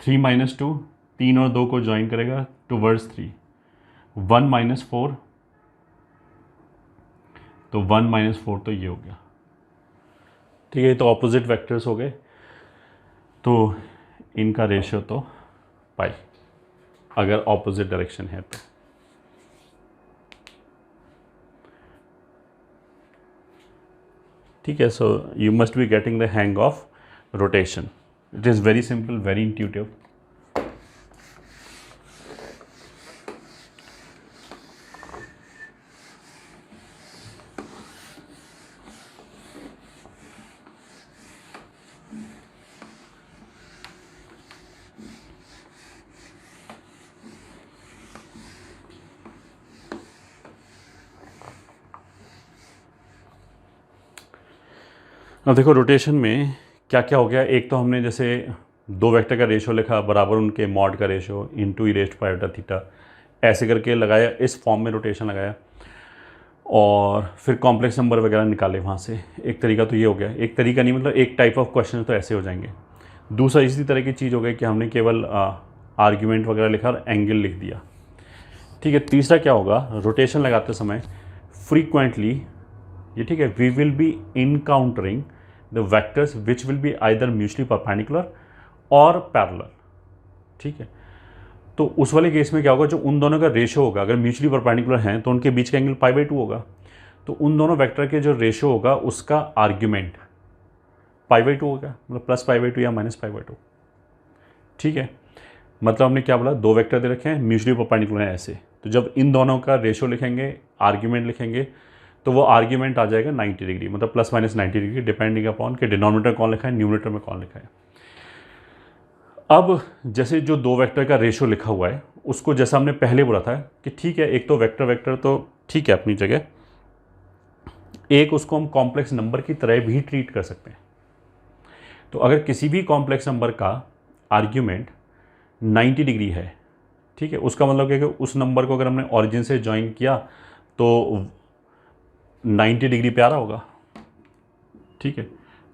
3 minus 2 3 और 2 को ज्वाइन करेगा टूवर्ड्स 3, 1 माइनस 4, तो 1 माइनस 4 तो ये हो गया। ठीक है, तो ऑपोजिट वेक्टर्स हो गए, तो इनका रेशियो तो पाई, अगर ऑपोजिट डायरेक्शन है तो। ठीक है, so you must be getting the hang of rotation. It is very simple, very intuitive. अब देखो रोटेशन में क्या क्या हो गया। एक तो हमने जैसे दो वेक्टर का रेशो लिखा बराबर उनके मॉड का रेशो इंटू e⁻⁴ थीटा, ऐसे करके लगाया, इस फॉर्म में रोटेशन लगाया। और फिर कॉम्प्लेक्स नंबर वगैरह निकाले वहाँ से। एक तरीका तो ये हो गया, एक तरीका नहीं मतलब एक टाइप ऑफ क्वेश्चन तो ऐसे हो जाएंगे। दूसरा इसी तरह की चीज़ हो गई कि हमने केवल आर्ग्यूमेंट वगैरह लिखा और एंगल लिख दिया, ठीक है। तीसरा क्या होगा, रोटेशन लगाते समय फ्रीक्वेंटली, ये ठीक है, we will be encountering the vectors which will be either mutually perpendicular और पैरेलल, ठीक है। तो उस वाले केस में क्या होगा, जो उन दोनों का रेशो होगा, अगर म्यूचुअली परपेंडिकुलर हैं तो उनके बीच का एंगल π/2 होगा। तो उन दोनों वेक्टर के जो रेशो होगा उसका आर्ग्यूमेंट π/2 होगा, मतलब +π/2 या -π/2, ठीक है। मतलब हमने क्या बोला, दो वेक्टर दे रखे हैं, म्यूचुअली परपेंडिकुलर हैं ऐसे, तो जब इन दोनों का रेशो लिखेंगे, आर्ग्यूमेंट लिखेंगे, तो वो आर्ग्यूमेंट आ जाएगा 90 डिग्री, मतलब ±90 डिग्री, डिपेंडिंग अपॉन कि डिनोमिनेटर कौन लिखा है, न्यूमरेटर में कौन लिखा है। अब जैसे जो दो वेक्टर का रेशो लिखा हुआ है उसको जैसा हमने पहले बोला था कि ठीक है, एक तो वेक्टर तो ठीक है अपनी जगह, एक उसको हम कॉम्प्लेक्स नंबर की तरह भी ट्रीट कर सकते हैं। तो अगर किसी भी कॉम्प्लेक्स नंबर का आर्ग्यूमेंट 90 डिग्री है, ठीक है, उसका मतलब क्या है कि उस नंबर को अगर हमने ऑरिजिन से ज्वाइन किया तो 90 डिग्री पे आ रहा होगा, ठीक है।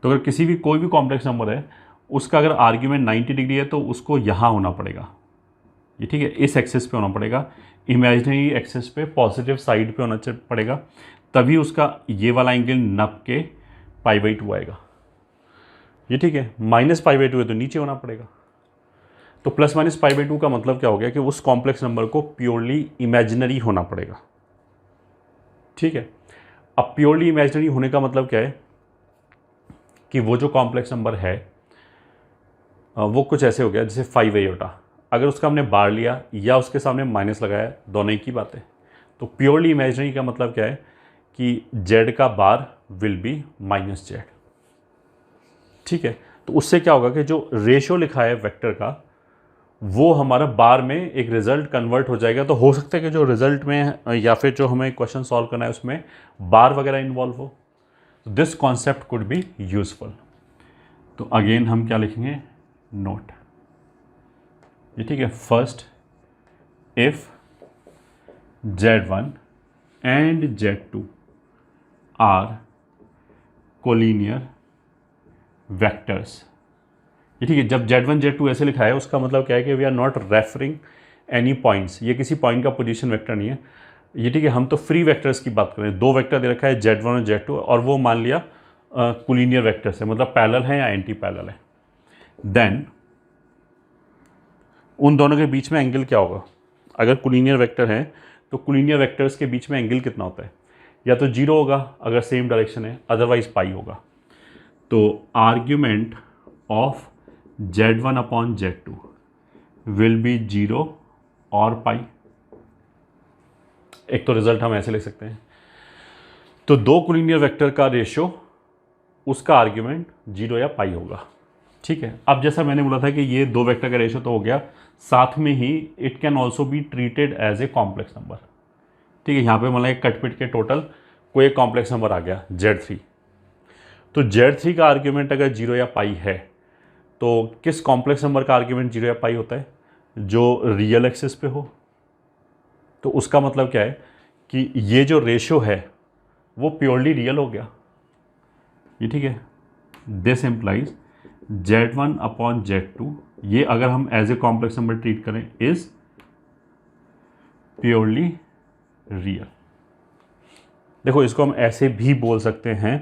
तो अगर किसी भी कोई भी कॉम्प्लेक्स नंबर है उसका अगर आर्ग्यूमेंट 90 डिग्री है तो उसको यहाँ होना पड़ेगा, ये ठीक है, इस एक्सिस पे होना पड़ेगा, इमेजिनरी एक्सिस पे पॉजिटिव साइड पे होना पड़ेगा, तभी उसका ये वाला एंगल नप के π/2 आएगा, ये ठीक है। -π/2 है तो नीचे होना पड़ेगा। तो ±π/2 का मतलब क्या हो गया कि उस कॉम्प्लेक्स नंबर को प्योरली इमेजिनरी होना पड़ेगा, ठीक है। अब प्योरली इमेजिनरी होने का मतलब क्या है कि वो जो कॉम्प्लेक्स नंबर है वो कुछ ऐसे हो गया जैसे 5 आयोटा, अगर उसका हमने बार लिया या उसके सामने माइनस लगाया, दोनों एक ही बात है। तो प्योरली इमेजिनरी का मतलब क्या है कि z का बार विल बी -z, ठीक है। तो उससे क्या होगा कि जो रेशो लिखा है वेक्टर का वो हमारा बार में एक रिजल्ट कन्वर्ट हो जाएगा। तो हो सकता है कि जो रिजल्ट में या फिर जो हमें क्वेश्चन सॉल्व करना है उसमें बार वगैरह इन्वॉल्व हो, this concept could be useful. तो अगेन हम क्या लिखेंगे, नोट, ये ठीक है। First, if z1 and z2 are collinear vectors, ये ठीक है। जब z1 z2 ऐसे लिखा है उसका मतलब क्या है कि we are not referring any points, ये किसी पॉइंट का पोजीशन वेक्टर नहीं है, ये ठीक है। हम तो फ्री वेक्टर्स की बात करें, दो वेक्टर दे रखा है z1 और z2 और वो मान लिया कोलिनियर वेक्टर्स है, मतलब पैरेलल है या एंटी पैरेलल है। देन उन दोनों के बीच में एंगल क्या होगा, अगर कोलिनियर वेक्टर है तो कोलिनियर वेक्टर्स के बीच में एंगल कितना होता है, या तो 0 होगा अगर सेम डायरेक्शन है, अदरवाइज पाई होगा। तो argument of z1 upon z2 will be 0 और पाई। एक तो रिजल्ट हम ऐसे लिख सकते हैं, तो दो कोलिनियर वेक्टर का रेशियो, उसका आर्ग्यूमेंट 0 या पाई होगा, ठीक है। अब जैसा मैंने बोला था कि ये दो वेक्टर का रेशियो तो हो गया, साथ में ही it can also be treated as a complex number, ठीक है। यहाँ पे मतलब एक कटपिट के टोटल कोई एक कॉम्प्लेक्स नंबर आ गया z3, तो z3 का आर्ग्यूमेंट अगर 0 या पाई है तो किस कॉम्प्लेक्स नंबर का आर्ग्यूमेंट 0 या पाई होता है, जो रियल एक्सिस पे हो। तो उसका मतलब क्या है कि ये जो रेशियो है वो प्योरली रियल हो गया, ये ठीक है। This implies z1 upon z2, ये अगर हम as a complex number treat करें, इज प्योरली रियल। देखो इसको हम ऐसे भी बोल सकते हैं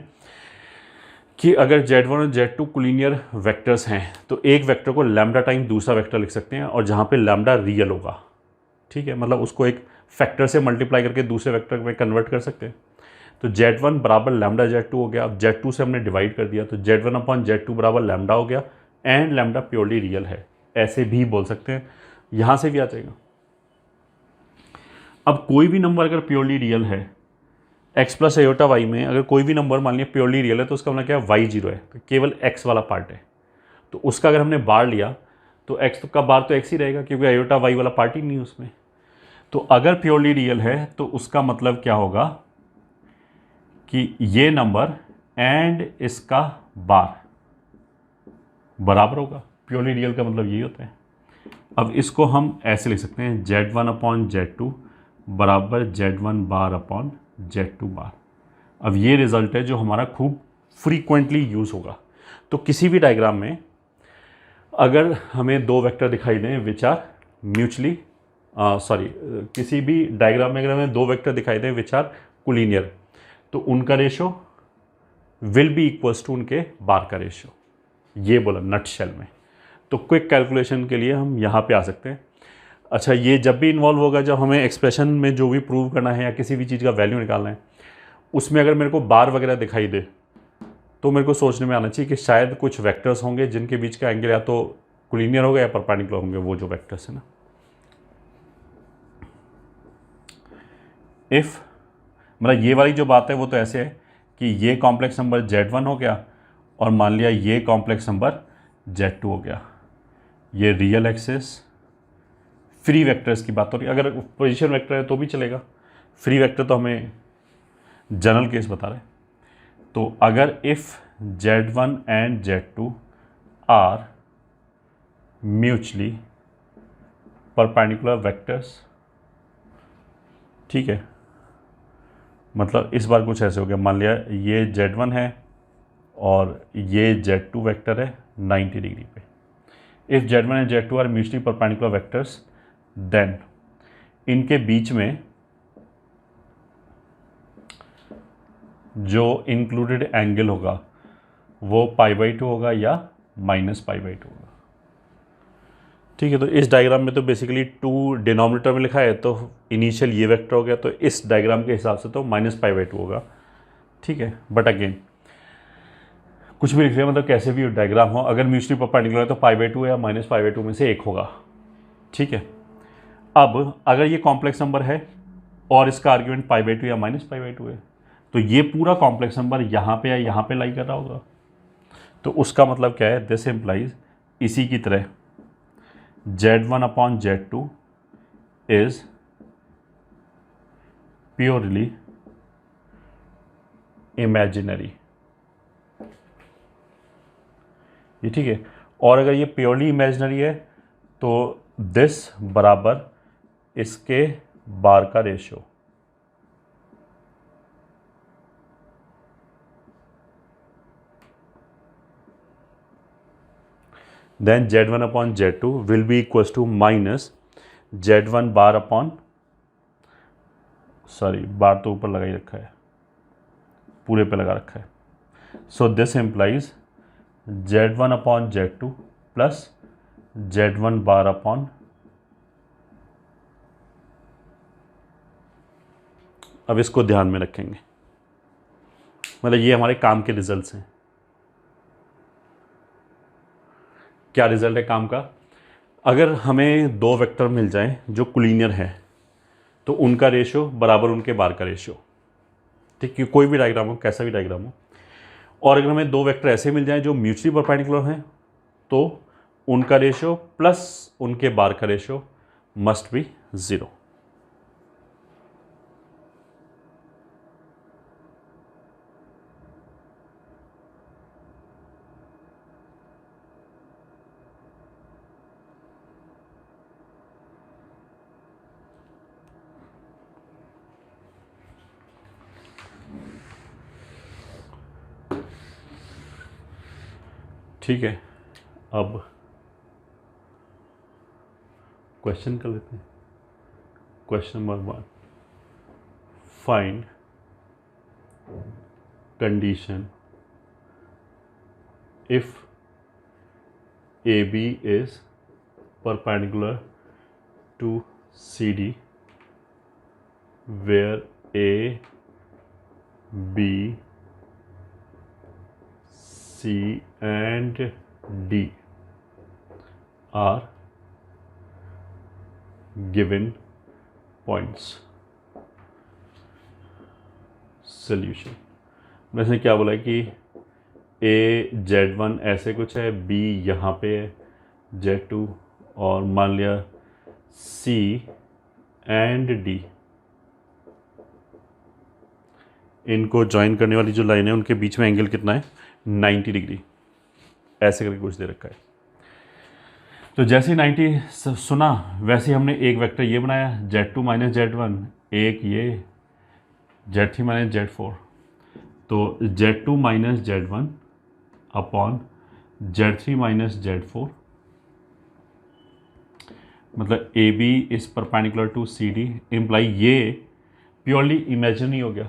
कि अगर z1 और z2 कोलिनियर वेक्टर्स हैं तो एक वेक्टर को लैम्डा टाइम दूसरा वेक्टर लिख सकते हैं, और जहाँ पे लैम्डा रियल होगा, ठीक है, मतलब उसको एक फैक्टर से मल्टीप्लाई करके दूसरे वेक्टर में कन्वर्ट कर सकते हैं। तो z1 बराबर लैम्डा z2 हो गया। अब z2 से हमने डिवाइड कर दिया तो z1 अपॉन z2 बराबर लैम्डा हो गया, एंड लैम्डा प्योरली रियल है, ऐसे भी बोल सकते हैं, यहाँ से भी आ जाएगा। अब कोई भी नंबर अगर प्योरली रियल है, x प्लस आयोटा वाई में अगर कोई भी नंबर मान लिया प्योरली रियल है तो उसका मतलब क्या है, y 0 है, तो केवल x वाला पार्ट है। तो उसका अगर हमने बार लिया तो x का बार तो x ही रहेगा, क्योंकि आयोटा y वाला पार्ट ही नहीं है उसमें। तो अगर प्योरली रियल है तो उसका मतलब क्या होगा कि ये नंबर एंड इसका बार बराबर होगा। प्योरली रियल का मतलब यही होता है। अब इसको हम ऐसे लिख सकते हैं, z1 अपॉन z2 बराबर z1 बार अपॉन Z2 बार। अब ये रिजल्ट है जो हमारा खूब फ्रीक्वेंटली यूज़ होगा। तो किसी भी डायग्राम में अगर हमें दो वेक्टर दिखाई दें विच आर म्यूचुअली किसी भी डायग्राम में अगर हमें दो वेक्टर दिखाई दें विच आर कोलिनियर, तो उनका ratio will be equals to उनके बार का रेशो। ये बोला नटशेल में। तो क्विक कैलकुलेशन के लिए हम यहाँ पे आ सकते हैं। अच्छा, ये जब भी इन्वॉल्व होगा जब हमें एक्सप्रेशन में जो भी प्रूव करना है या किसी भी चीज़ का वैल्यू निकालना है, उसमें अगर मेरे को बार वगैरह दिखाई दे तो मेरे को सोचने में आना चाहिए कि शायद कुछ वेक्टर्स होंगे जिनके बीच का एंगल या तो कोलिनियर होगा या परपेंडिकुलर होंगे, वो जो वेक्टर्स है ना। इफ़ मतलब ये वाली जो बात है वो तो ऐसे है कि ये कॉम्प्लेक्स नंबर Z1 हो गया और मान लिया ये कॉम्प्लेक्स नंबर Z2 हो गया। ये रियल एक्सिस फ्री वेक्टर्स की बात हो रही है। अगर पोजीशन वेक्टर है तो भी चलेगा, फ्री वेक्टर तो हमें जनरल केस बता रहे हैं। तो अगर if Z1 and Z2 are mutually perpendicular vectors, ठीक है, मतलब इस बार कुछ ऐसे हो गया, मान लिया ये Z1 है और ये Z2 वेक्टर है 90 डिग्री पे। If Z1 and Z2 are mutually perpendicular vectors then इनके बीच में जो इंक्लूडेड एंगल होगा वो π/2 होगा या -π/2 होगा। ठीक है, तो इस डायग्राम में तो बेसिकली 2 डिनोमिनेटर में लिखा है, तो इनिशियल ये वेक्टर हो गया, तो इस डायग्राम के हिसाब से तो -π/2 होगा। ठीक है, बट अगेन कुछ भी लिख रहे हैं, मतलब कैसे भी डायग्राम हो, अगर म्यूचुअली परपेंडिकुलर है तो π/2 या -π/2 में से एक होगा। ठीक है, अब अगर ये कॉम्प्लेक्स नंबर है और इसका आर्ग्यूमेंट π/2 या -π/2 है, तो ये पूरा कॉम्प्लेक्स नंबर यहाँ पे या यहाँ पे लाई कर रहा होगा। तो उसका मतलब क्या है, दिस इम्प्लाइज इसी की तरह Z1/Z2 इज प्योरली इमेजिनरी। ये ठीक है, और अगर ये प्योरली इमेजिनरी है तो दिस बराबर इसके बार का ratio. Then Z1/Z2 will be equals to minus Z1 bar upon, sorry bar तो ऊपर लगा ही रखा है, पूरे पे लगा रखा है। सो this implies Z1/Z2 plus Z1 bar upon, अब इसको ध्यान में रखेंगे, मतलब ये हमारे काम के रिजल्ट्स हैं। क्या रिजल्ट है काम का, अगर हमें दो वेक्टर मिल जाएं जो कोलिनियर हैं तो उनका रेशियो बराबर उनके बार का रेशियो। ठीक है, कोई भी डायग्राम हो, कैसा भी डायग्राम हो, और अगर हमें दो वेक्टर ऐसे मिल जाएं जो म्यूचुअली परपेंडिकुलर हैं तो उनका रेशियो प्लस उनके बार का रेशियो मस्ट बी 0। ठीक है, अब क्वेश्चन कर लेते हैं। Question number 1, find condition if AB is perpendicular to CD where A, B, C and D are given points. Solution वैसे क्या बोला है कि Z1 ऐसे कुछ है, B यहाँ पे है, Z2 और मान लिया C एंड D, इनको ज्वाइन करने वाली जो लाइन है उनके बीच में एंगल कितना है 90 डिग्री, ऐसे करके कुछ दे रखा है। तो जैसे ही 90 सुना वैसे ही हमने एक वेक्टर ये बनाया Z2 - Z1, एक ये Z3 माइनस Z4, तो Z2 minus Z1 upon Z3 minus Z4, मतलब AB is perpendicular to CD, imply ये प्योरली इमेजिनरी हो गया।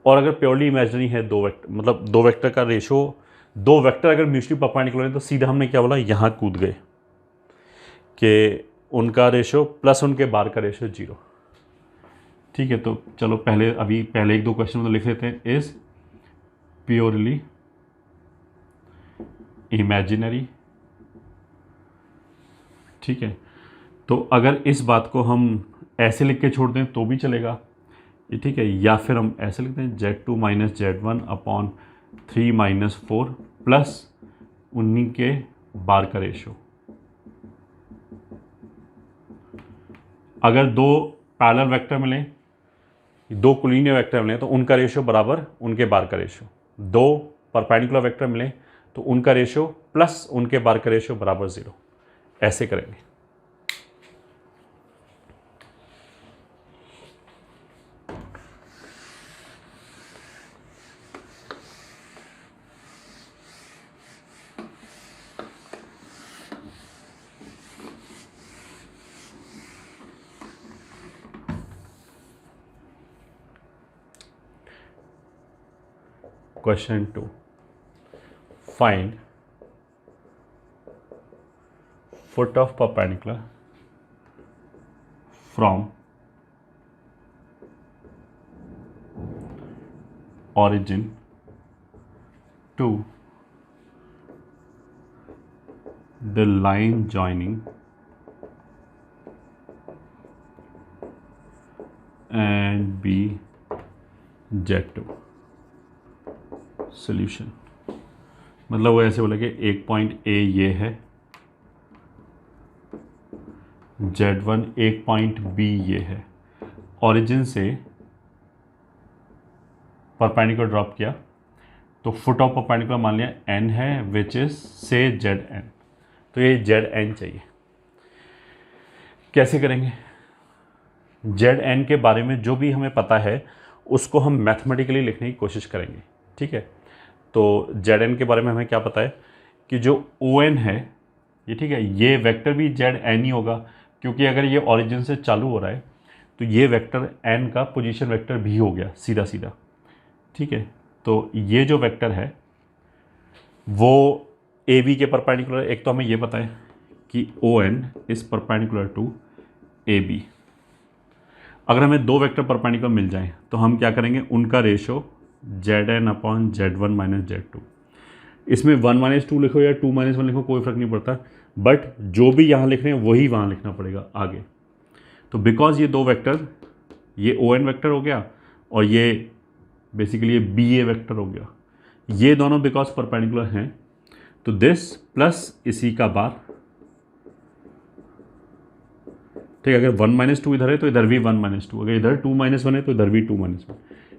और अगर प्योरली इमेजिनरी है दो वेक्टर, मतलब दो वेक्टर का रेशो, दो वेक्टर अगर म्यूचुअली परपेंडिकुलर है तो सीधा हमने क्या बोला, यहाँ कूद गए कि उनका रेशो प्लस उनके बार का रेशो 0। ठीक है, तो चलो पहले एक दो क्वेश्चन में तो लिख लेते हैं, इज प्योरली इमेजिनरी। ठीक है, तो अगर इस बात को हम ऐसे लिख के छोड़ दें तो भी चलेगा ये, ठीक है, या फिर हम ऐसे लिखते हैं Z2 minus Z1 upon 3 minus 4 plus उन्हीं के बार का रेशो। अगर दो पैरेलल वेक्टर मिले, दो कोलिनियर वेक्टर मिले तो उनका रेशो बराबर उनके बार का रेशो, दो परपेंडिकुलर वेक्टर मिले तो उनका रेशो प्लस उनके बार का रेशो बराबर 0, ऐसे करेंगे। Question 2. Find foot of perpendicular from origin to the line joining and be Z2। Solution, मतलब वो ऐसे बोला कि एक पॉइंट ए ये है, Z1 एक पॉइंट बी ये है, ओरिजिन से परपेंडिकुलर ड्रॉप किया तो फुट ऑफ परपेंडिकुलर मान लिया n है, विच इज से Zn, तो ये Zn चाहिए। कैसे करेंगे? Zn के बारे में जो भी हमें पता है उसको हम मैथमेटिकली लिखने की कोशिश करेंगे। ठीक है, तो Zn के बारे में हमें क्या पता है कि जो On है ये, ठीक है, ये वेक्टर भी Zn ही होगा, क्योंकि अगर ये ओरिजिन से चालू हो रहा है तो ये वेक्टर n का पोजीशन वेक्टर भी हो गया सीधा सीधा। ठीक है, तो ये जो वेक्टर है वो AB के परपेंडिकुलर, एक तो हमें ये पता है कि On is perpendicular to AB। अगर हमें दो वेक्टर परपेंडिकुलर मिल जाएं तो हम क्या करेंगे, उनका ratio Zn upon Z1 minus Z2। इसमें 1 माइनस 2 लिखो या 2 माइनस 1 लिखो, कोई फ़र्क नहीं पड़ता, बट जो भी यहाँ लिख रहे हैं वही वहाँ लिखना पड़ेगा आगे। तो बिकॉज ये दो वेक्टर, ये On वेक्टर हो गया और ये बेसिकली ये BA वेक्टर हो गया, ये दोनों बिकॉज परपेंडिकुलर हैं, तो दिस प्लस इसी का बार। ठीक है, अगर 1 माइनस 2 इधर है तो इधर भी 1 माइनस 2, अगर इधर 2 माइनस 1 है तो इधर भी 2 माइनस 1,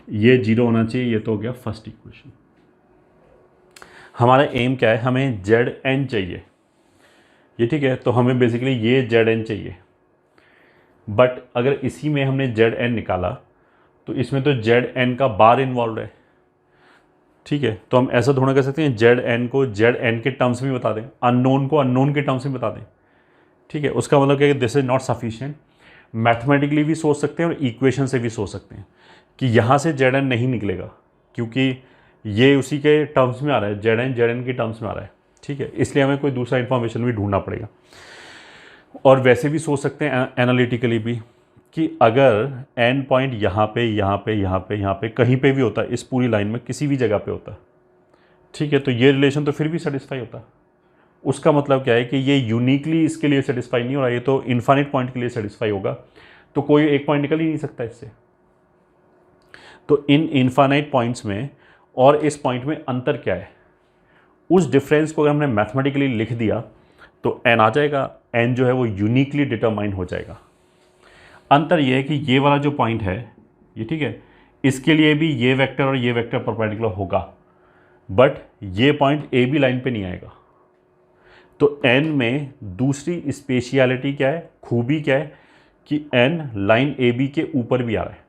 ये 0 होना चाहिए। ये तो हो गया फर्स्ट इक्वेशन। हमारा एम क्या है, हमें Zn चाहिए ये, ठीक है, तो हमें बेसिकली ये Zn चाहिए, बट अगर इसी में हमने Zn निकाला तो इसमें तो Zn का बार इन्वॉल्व है। ठीक है, तो हम ऐसा थोड़ा कर सकते हैं Zn को Zn के टर्म्स में बता दें, अननोन को अननोन के टर्म्स में बता दें। ठीक है, उसका मतलब क्या है, this is not sufficient. Mathematically भी सोच सकते हैं और इक्वेशन से भी सोच सकते हैं कि यहाँ से Zn नहीं निकलेगा, क्योंकि ये उसी के टर्म्स में आ रहा है, Zn के टर्म्स में आ रहा है। ठीक है, इसलिए हमें कोई दूसरा इन्फॉर्मेशन भी ढूंढना पड़ेगा। और वैसे भी सोच सकते हैं एनालिटिकली भी कि अगर n पॉइंट यहाँ पे यहाँ पे यहाँ पे यहाँ पे कहीं पे भी होता है, इस पूरी लाइन में किसी भी जगह पे होता है, ठीक है, तो ये रिलेशन तो फिर भी सेटिस्फाई होता है। उसका मतलब क्या है कि ये यूनिकली इसके लिए सेटिस्फाई नहीं हो रहा, ये तो इन्फाइनाइट पॉइंट के लिए सेटिस्फाई होगा, तो कोई एक पॉइंट निकल ही नहीं सकता इससे। तो इन इन्फाइनाइट पॉइंट्स में और इस पॉइंट में अंतर क्या है, उस डिफरेंस को अगर हमने मैथमेटिकली लिख दिया तो n आ जाएगा, n जो है वो यूनिकली डिटरमाइन हो जाएगा। अंतर ये है कि ये वाला जो पॉइंट है ये, ठीक है, इसके लिए भी ये वेक्टर और ये वेक्टर परपेंडिकुलर होगा, बट ये पॉइंट ए बी लाइन पे नहीं आएगा। तो n में दूसरी स्पेशियलिटी क्या है, खूबी क्या है कि n लाइन ए बी के ऊपर भी आ रहा है।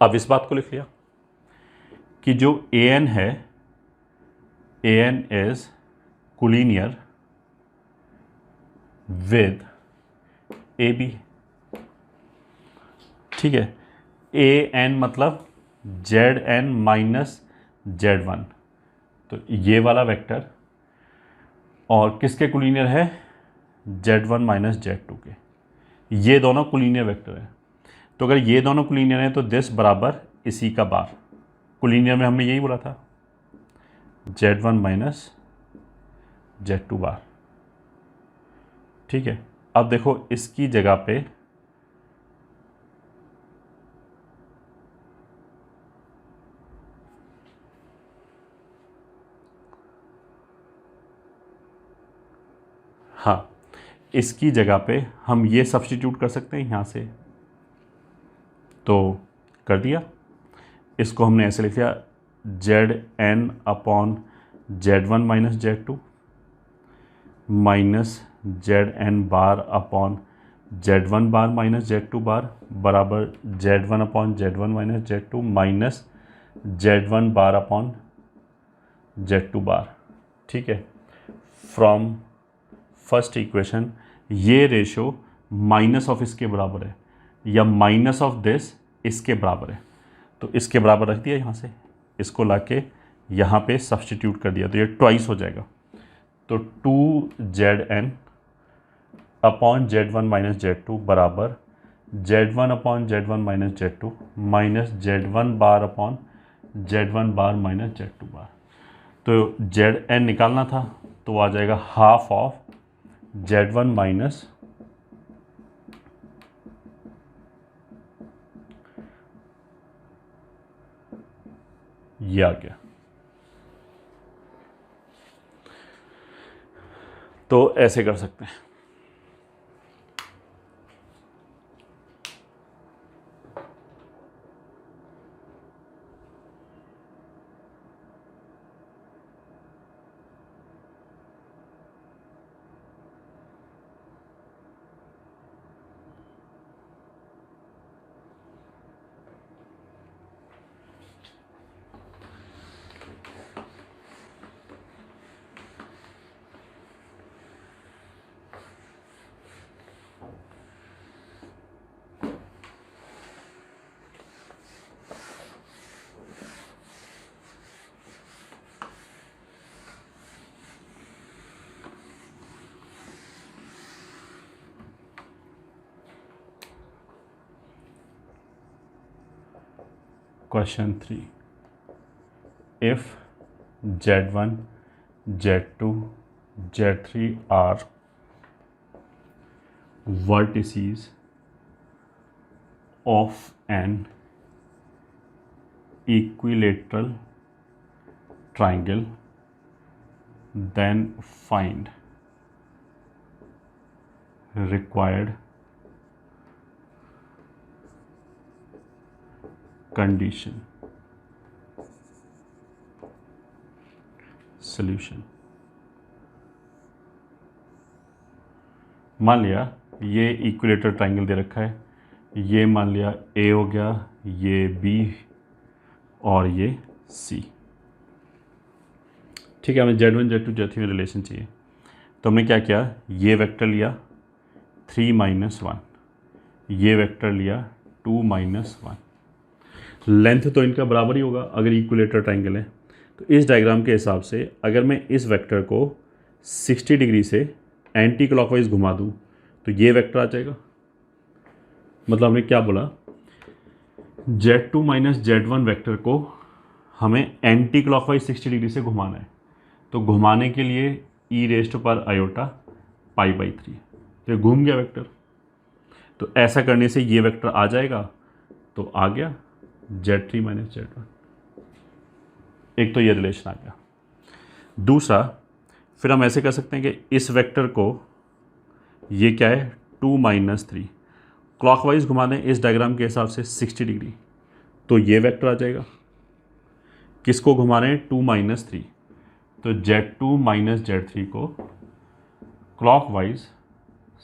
अब इस बात को लिख लिया कि जो an है, an is collinear with AB। ठीक है, an मतलब Zn माइनस Z1, तो ये वाला वेक्टर और किसके कोलिनियर है, Z1 माइनस Z2 के। ये दोनों कोलिनियर वेक्टर है, तो अगर ये दोनों कोलिनियर हैं तो दिस बराबर इसी का बार। कोलिनियर में हमने यही बोला था, Z1 माइनस Z2 बार। ठीक है, अब देखो इसकी जगह पे हाँ, इसकी जगह पे हम ये सब्स्टिट्यूट कर सकते हैं यहाँ से, तो कर दिया। इसको हमने ऐसे लिख लिया Zn upon Z1 minus Z2 minus Zn bar upon Z1 बार माइनस Z2 बार बराबर Z1 upon Z1 minus Z2 minus Z1 bar upon Z2 बार। ठीक है, फ्रॉम फर्स्ट इक्वेशन ये रेशो माइनस ऑफ इसके बराबर है या माइनस ऑफ दिस इसके बराबर है, तो इसके बराबर रख दिया यहाँ से, इसको लाके यहाँ पे सब्स्टिट्यूट कर दिया तो ये ट्वाइस हो जाएगा। तो 2Zn upon Z1 minus Z2 बराबर Z1 upon Z1 minus Z2 minus Z1 bar upon Z1 बार माइनस Z2 बार। तो Zn निकालना था तो आ जाएगा हाफ ऑफ Z1 माइनस ये आ गया। तो ऐसे कर सकते हैं। Question 3. If Z1, Z2, Z3 are vertices of an equilateral triangle, then find required condition. Solution, मान लिया ये इक्विलेटर ट्राइंगल दे रखा है, ये मान लिया ए हो गया, ये बी और ये सी। ठीक है, हमें Z1 Z2 Z3 में रिलेशन चाहिए, तो हमने क्या किया, ये वेक्टर लिया 3 माइनस 1, ये वेक्टर लिया 2 माइनस 1। लेंथ तो इनका बराबर ही होगा अगर इक्विलेटर ट्राइंगल है। तो इस डायग्राम के हिसाब से अगर मैं इस वेक्टर को 60 डिग्री से एंटी क्लॉकवाइज घुमा दूँ तो ये वेक्टर आ जाएगा। मतलब हमने क्या बोला, Z2 माइनस Z1 वेक्टर को हमें एंटी क्लॉकवाइज 60 डिग्री से घुमाना है, तो घुमाने के लिए e⁻⁴ π/3, तो घूम गया वेक्टर। तो ऐसा करने से ये वेक्टर आ जाएगा, तो आ गया Z3 माइनस Z1। एक तो ये रिलेशन आ गया। दूसरा, फिर हम ऐसे कर सकते हैं कि इस वेक्टर को, ये क्या है 2 माइनस 3, क्लॉकवाइज घुमा दें इस डायग्राम के हिसाब से 60 डिग्री, तो ये वेक्टर आ जाएगा। किसको घुमा रहे हैं, 2 माइनस 3, तो Z2 माइनस Z3 को क्लॉकवाइज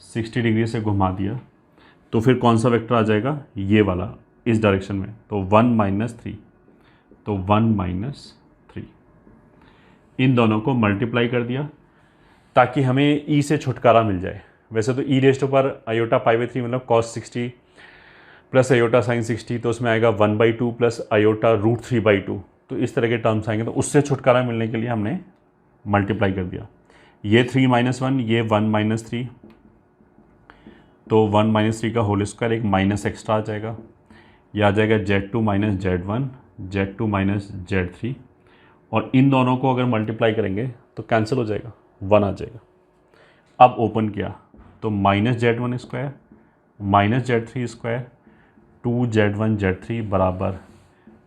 60 डिग्री से घुमा दिया, तो फिर कौन सा वेक्टर आ जाएगा, ये वाला इस डायरेक्शन में, तो 1 माइनस 3, तो 1 माइनस 3, इन दोनों को मल्टीप्लाई कर दिया ताकि हमें ई से छुटकारा मिल जाए। वैसे तो ई raised power iota pi by 3 मतलब कॉस 60 प्लस आयोटा साइन 60, तो उसमें आएगा 1/2 प्लस आयोटा रूट 3/2, तो इस तरह के टर्म्स आएंगे। तो उससे छुटकारा मिलने के लिए हमने मल्टीप्लाई कर दिया। ये 3 माइनस 1, ये 1 माइनस 3, तो 1 माइनस 3 का होल स्क्वायर, एक माइनस एक्स्ट्रा आ जाएगा, यह आ जाएगा Z2 minus Z1, Z2 minus Z3, और इन दोनों को अगर मल्टीप्लाई करेंगे तो कैंसिल हो जाएगा, 1 आ जाएगा। अब ओपन किया तो minus Z1 square minus Z3 square 2Z1 Z3 बराबर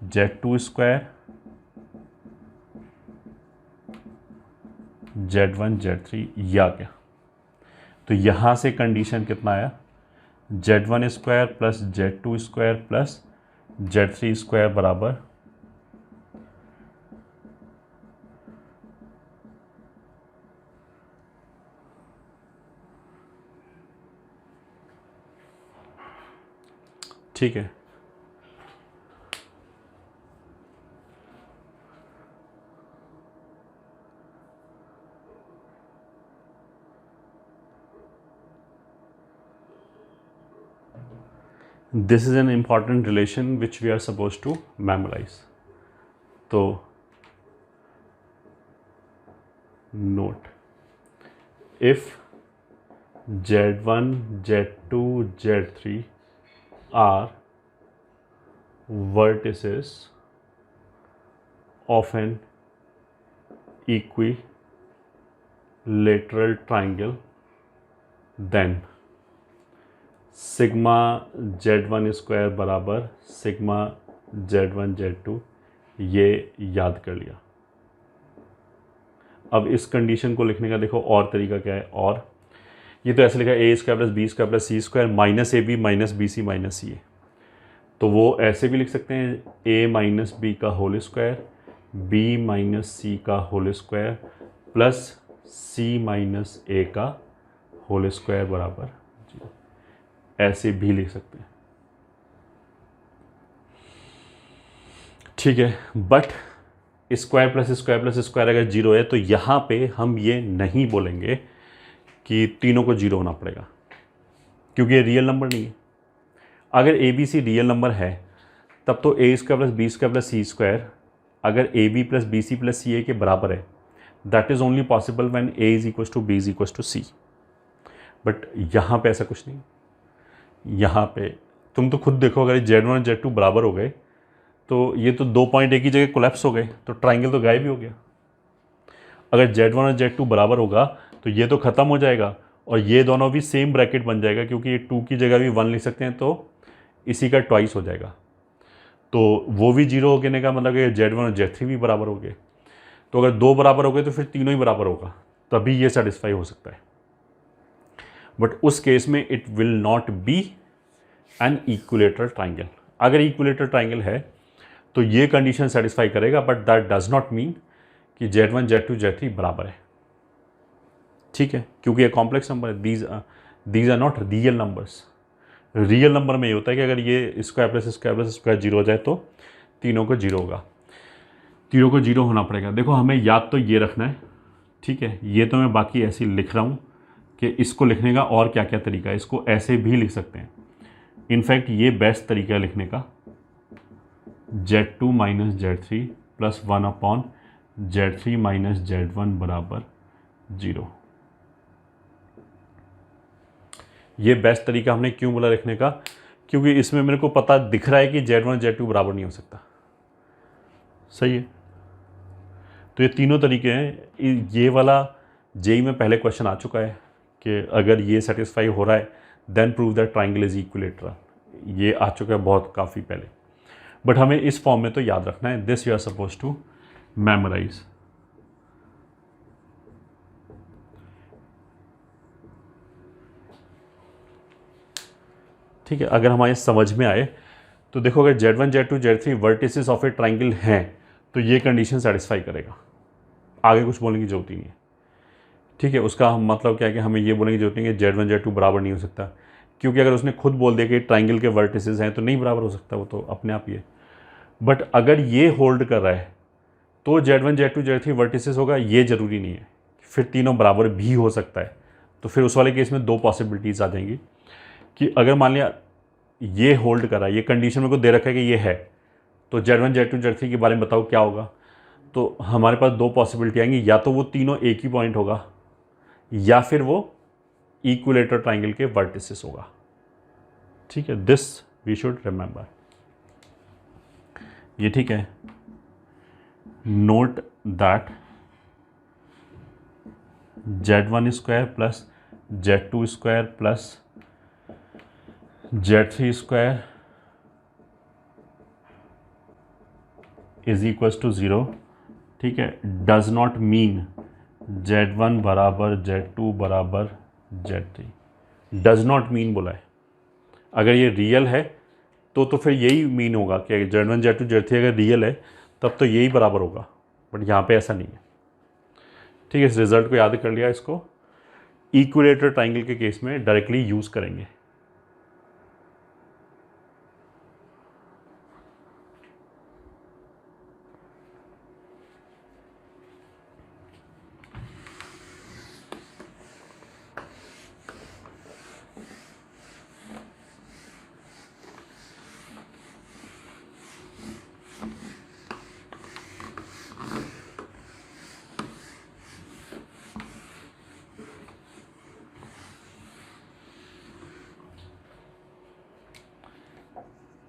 Z2 स्क्वायर Z1 Z3, ये आ गया। तो यहाँ से कंडीशन कितना आया, Z1 square plus Z2 square plus Z3 square बराबर ठीक है। This is an important relation which we are suppose to memorise. तो note, if Z1 Z2 Z3 are vertices of an equilateral triangle, then sigma Z1 square बराबर सिग्मा Z1 Z2, ये याद कर लिया। अब इस कंडीशन को लिखने का देखो और तरीका क्या है, और ये तो ऐसे लिखा है A square plus B square plus C square minus AB minus BC minus CA, तो वो ऐसे भी लिख सकते हैं A माइनस B का whole square, B minus C का whole square plus C minus A का होल स्क्वायर बराबर 0, ऐसे भी लिख सकते हैं। ठीक है, बट स्क्वायर प्लस स्क्वायर अगर 0 है तो यहाँ पे हम ये नहीं बोलेंगे कि तीनों को 0 होना पड़ेगा, क्योंकि ये रियल नंबर नहीं है। अगर A B C real number है तब तो A square plus B square plus C square अगर A B plus B C plus C A के बराबर है, that is only possible when A is equal to B is equal to C. But यहाँ पे ऐसा कुछ नहीं। यहाँ पे तुम तो खुद देखो, अगर Z1 Z2 बराबर हो गए तो ये तो 2 पॉइंट एक ही जगह कोलैप्स हो गए, तो ट्राइंगल तो गायब ही हो गया। अगर Z1 और Z2 बराबर होगा तो ये तो ख़त्म हो जाएगा और ये दोनों भी सेम ब्रैकेट बन जाएगा, क्योंकि ये 2 की जगह भी 1 लिख सकते हैं, तो इसी का ट्वाइस हो जाएगा। तो वो भी 0 हो गए का मतलब है Z1 और Z3 भी बराबर हो गए। तो अगर 2 बराबर हो गए तो फिर तीनों ही बराबर होगा, तभी ये सेटिस्फाई हो सकता है। बट उस केस में it will not be an equilateral triangle. अगर इक्विलेटरल ट्राइंगल है तो ये कंडीशन सेटिस्फाई करेगा, but that does not mean कि Z1 Z2 Z3 बराबर है। ठीक है, क्योंकि ये कॉम्प्लेक्स नंबर है, these are not real numbers. Real number में ये होता है कि अगर ये स्क्वायर प्लस स्क्वायर 0 हो जाए तो तीनों को 0 होगा, तीनों को 0 होना पड़ेगा। देखो हमें याद तो ये रखना है, ठीक है। ये तो मैं बाकी ऐसे ही लिख रहा हूँ कि इसको लिखने का और क्या क्या तरीका है। इसको ऐसे भी लिख सकते हैं, इनफैक्ट ये बेस्ट तरीका है लिखने का, Z2 minus Z3 plus 1 upon Z3 minus Z1 बराबर 0। ये बेस्ट तरीका हमने क्यों बोला लिखने का, क्योंकि इसमें मेरे को पता दिख रहा है कि Z1 Z2 बराबर नहीं हो सकता। सही है, तो ये तीनों तरीके हैं। ये वाला जेई में पहले क्वेश्चन आ चुका है कि अगर ये सेटिस्फाई हो रहा है then prove that triangle is equilateral. ये आ चुका है बहुत काफ़ी पहले, बट हमें इस फॉर्म में तो याद रखना है। This you are suppose to memorize. ठीक है, अगर हमारे समझ में आए तो देखो, अगर Z1 Z2 Z3 vertices of A triangle हैं तो ये कंडीशन सेटिस्फाई करेगा, आगे कुछ बोलने की जरूरत ही नहीं है। ठीक है, उसका हम मतलब क्या है कि हमें ये बोलने की जरूरत नहीं है कि Z1 Z2 बराबर नहीं हो सकता। क्योंकि अगर उसने खुद बोल दिया कि ट्राइंगल के वर्टिसेस हैं तो नहीं बराबर हो सकता, वो तो अपने आप ही है। बट अगर ये होल्ड कर रहा है तो Z1 Z2 Z3 वर्टिसेस होगा, ये ज़रूरी नहीं है, फिर तीनों बराबर भी हो सकता है। तो फिर उस वाले केस में दो पॉसिबिलिटीज़ आ जाएंगी कि अगर मान लिया ये होल्ड कर रहा है, ये कंडीशन मेरे को दे रखा है कि ये है, तो Z1 Z2 Z3 के बारे में बताओ क्या होगा। तो हमारे पास दो पॉसिबिलिटी आएंगी, या तो वो तीनों एक ही पॉइंट होगा या फिर वो इक्विलेटरल ट्राइंगल के वर्टिसेस होगा। ठीक है, दिस वी शुड रिमेंबर। ये ठीक है। Note that Z1 square plus Z2 square plus Z3 square is equals to 0। ठीक है, डज नॉट मीन Z1 बराबर Z2 बराबर Z3। डज नॉट मीन बोला है। अगर ये रियल है तो फिर यही मीन होगा कि Z1 Z2 Z3 अगर रियल है तब तो यही बराबर होगा, बट यहाँ पे ऐसा नहीं है। ठीक है, इस रिजल्ट को याद कर लिया, इसको इक्विलेटरल ट्राइंगल के केस में डायरेक्टली यूज़ करेंगे।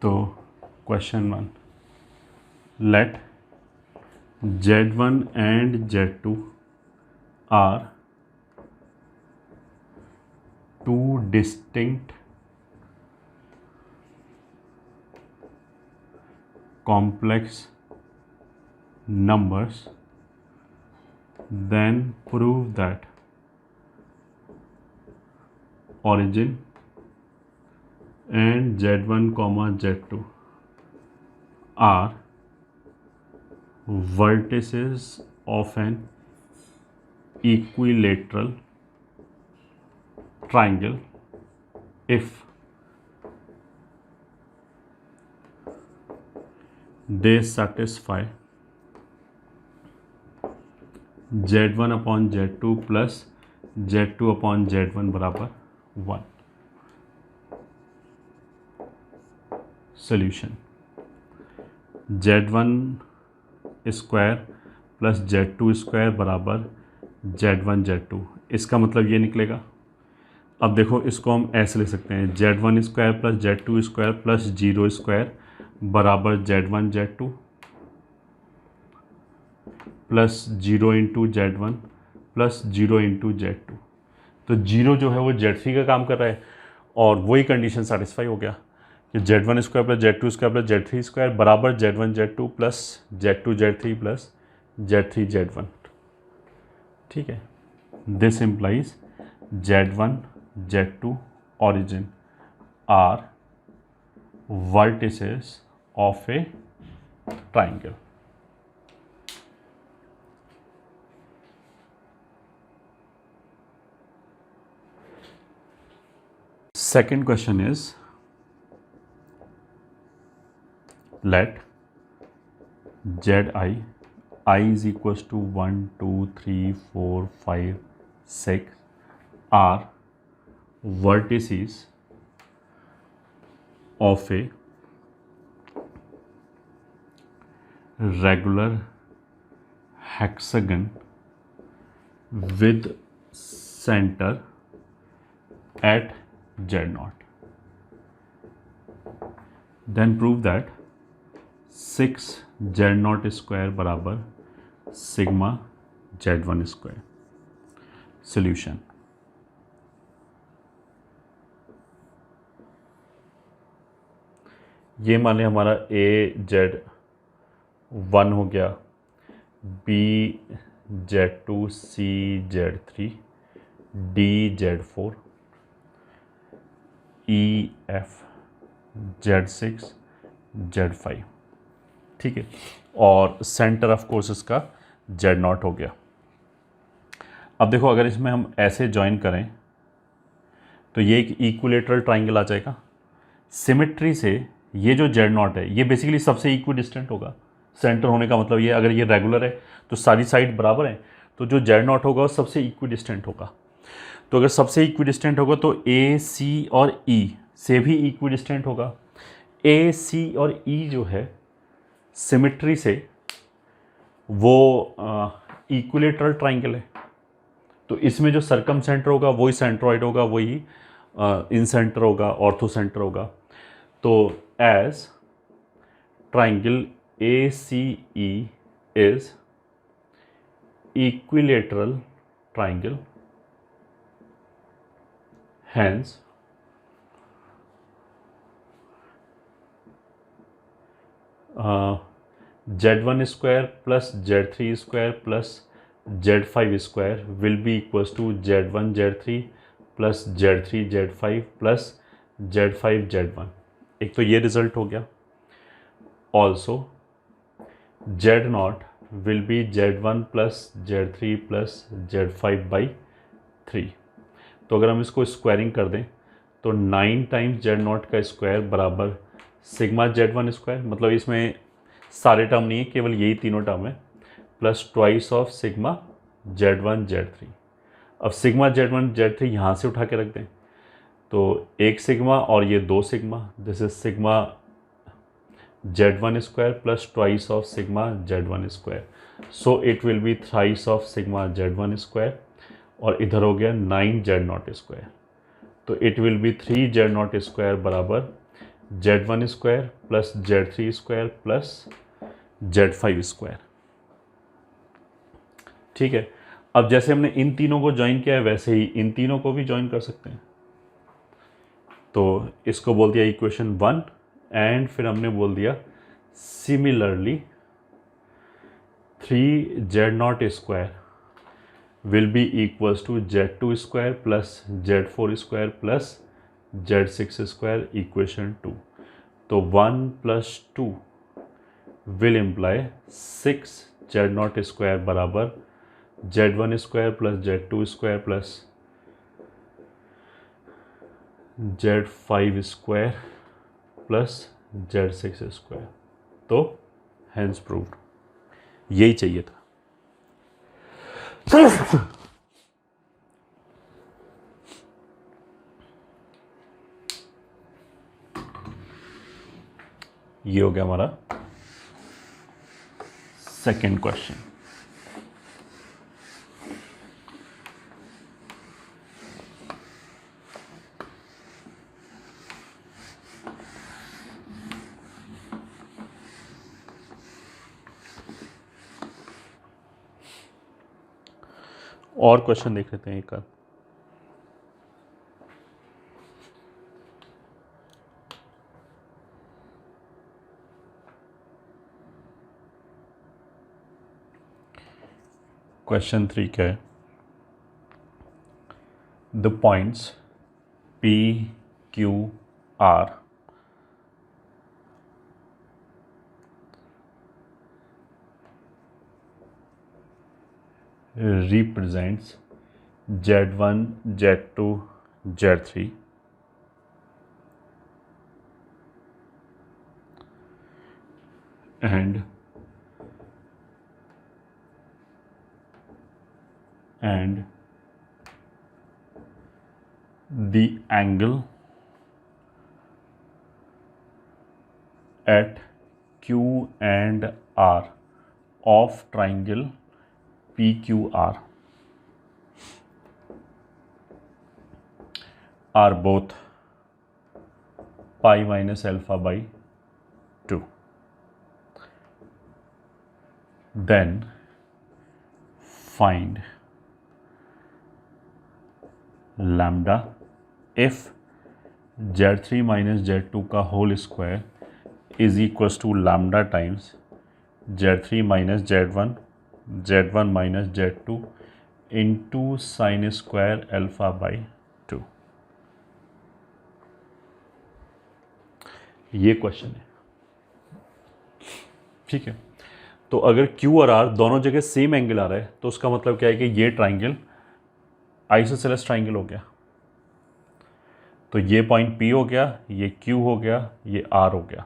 तो question 1, let Z1 and Z2 are two distinct complex numbers, then prove that origin and Z1 comma Z2 are vertices of an equilateral triangle if they satisfy Z1 upon Z2 plus Z2 upon Z1 बराबर 1। Solution, Z1 square plus Z2 square बराबर Z1 Z2। इसका मतलब ये निकलेगा, अब देखो इसको हम ऐसे लिख सकते हैं, Z1 square plus Z2 square plus 0 square बराबर Z1 Z2 plus 0 into Z1 plus 0 into Z2। तो 0 जो है वो Z3 का काम कर रहा है और वही कंडीशन सेटिस्फाई हो गया कि Z1 square plus Z2 square plus Z3 square बराबर Z1 Z2 plus Z2 Z3 plus Z3 Z1। ठीक है, this implies Z1 Z2 origin are vertices of a triangle। Second question is, let Zi, I is equals to 1, 2, 3, 4, 5, 6 are vertices of a regular hexagon with center at Z0। then prove that 6 Z0 square बराबर सिग्मा Z1 स्क्वायर। सोल्यूशन, ये मान लिया हमारा AZ1 हो गया, BZ2, CZ3, DZ4, EFZ6, Z5। ठीक है, और सेंटर ऑफ कोर्स इसका Z0 हो गया। अब देखो अगर इसमें हम ऐसे ज्वाइन करें तो ये एक इक्विलेटरल ट्राइंगल आ जाएगा। सिमेट्री से ये जो जेड नॉट है ये बेसिकली सबसे इक्वी डिस्टेंट होगा। सेंटर होने का मतलब ये, अगर ये रेगुलर है तो सारी साइड बराबर है, तो जो जेड नॉट होगा वो सबसे इक्वी डिस्टेंट होगा। तो अगर सबसे इक्वी डिस्टेंट होगा तो ए, सी और ई से भी इक्वी डिस्टेंट होगा। ए, सी और ई जो है सिमेट्री से वो इक्विलेटरल ट्राइंगल है, तो इसमें जो सरकम सेंटर होगा वही सेंट्रॉइड होगा, वही इन सेंटर होगा, ऑर्थो सेंटर होगा। तो as triangle A C E is equilateral triangle, hence z1 square plus z3 square plus z5 square will be equals to z1 z3 plus z3 z5 plus z5 z1। एक तो ये रिजल्ट हो गया। Also z not will be z1 plus z3 plus z5 by 3। तो अगर हम इसको स्क्वायरिंग कर दें तो 9 टाइम्स जेड नॉट का स्क्वायर बराबर सिग्मा z1 स्क्वायर, मतलब इसमें सारे टर्म नहीं है, केवल यही तीनों टर्म है, plus twice of sigma z1 z3। अब सिग्मा z1 z3 यहाँ से उठा के रख दें तो एक सिग्मा और ये दो sigma, this is sigma z1 square plus twice of sigma z1 square, so it will be thrice of sigma z1 square, और इधर हो गया 9 जेड नॉट स्क्वायर, तो it will be 3 Z not square बराबर z1 square plus z3 square plus z5 square. ठीक है, अब जैसे हमने इन तीनों को ज्वाइन किया है वैसे ही इन तीनों को भी ज्वाइन कर सकते हैं। तो इसको बोल दिया इक्वेशन 1, एंड फिर हमने बोल दिया similarly 3 Z not square will be equals to z2 square plus z4 square plus z6 square equation 2। तो 1 plus 2 will imply 6 z0 square बराबर z1 square plus z2 square plus z5 square plus z6 square। तो hence proved, यही चाहिए था। ये हो गया हमारा सेकेंड क्वेश्चन। और क्वेश्चन देख लेते हैं एक आध। क्वेश्चन 3 क्या है? The points P, Q, R represents Z1, Z2, Z3 and the angle at Q and R of triangle PQR are both pi minus alpha by 2. Then find lambda if Z3 minus Z2 का whole square is equals to lambda times Z3 minus Z1, Z1 minus Z2 into sin square alpha by 2। ये क्वेश्चन है। ठीक है, तो अगर Q और R दोनों जगह सेम एंगल आ रहा है तो उसका मतलब क्या है कि ये ट्राइंगल आइसोसेलेस ट्राइंगल हो गया। तो ये पॉइंट P हो गया, ये Q हो गया, ये R हो गया।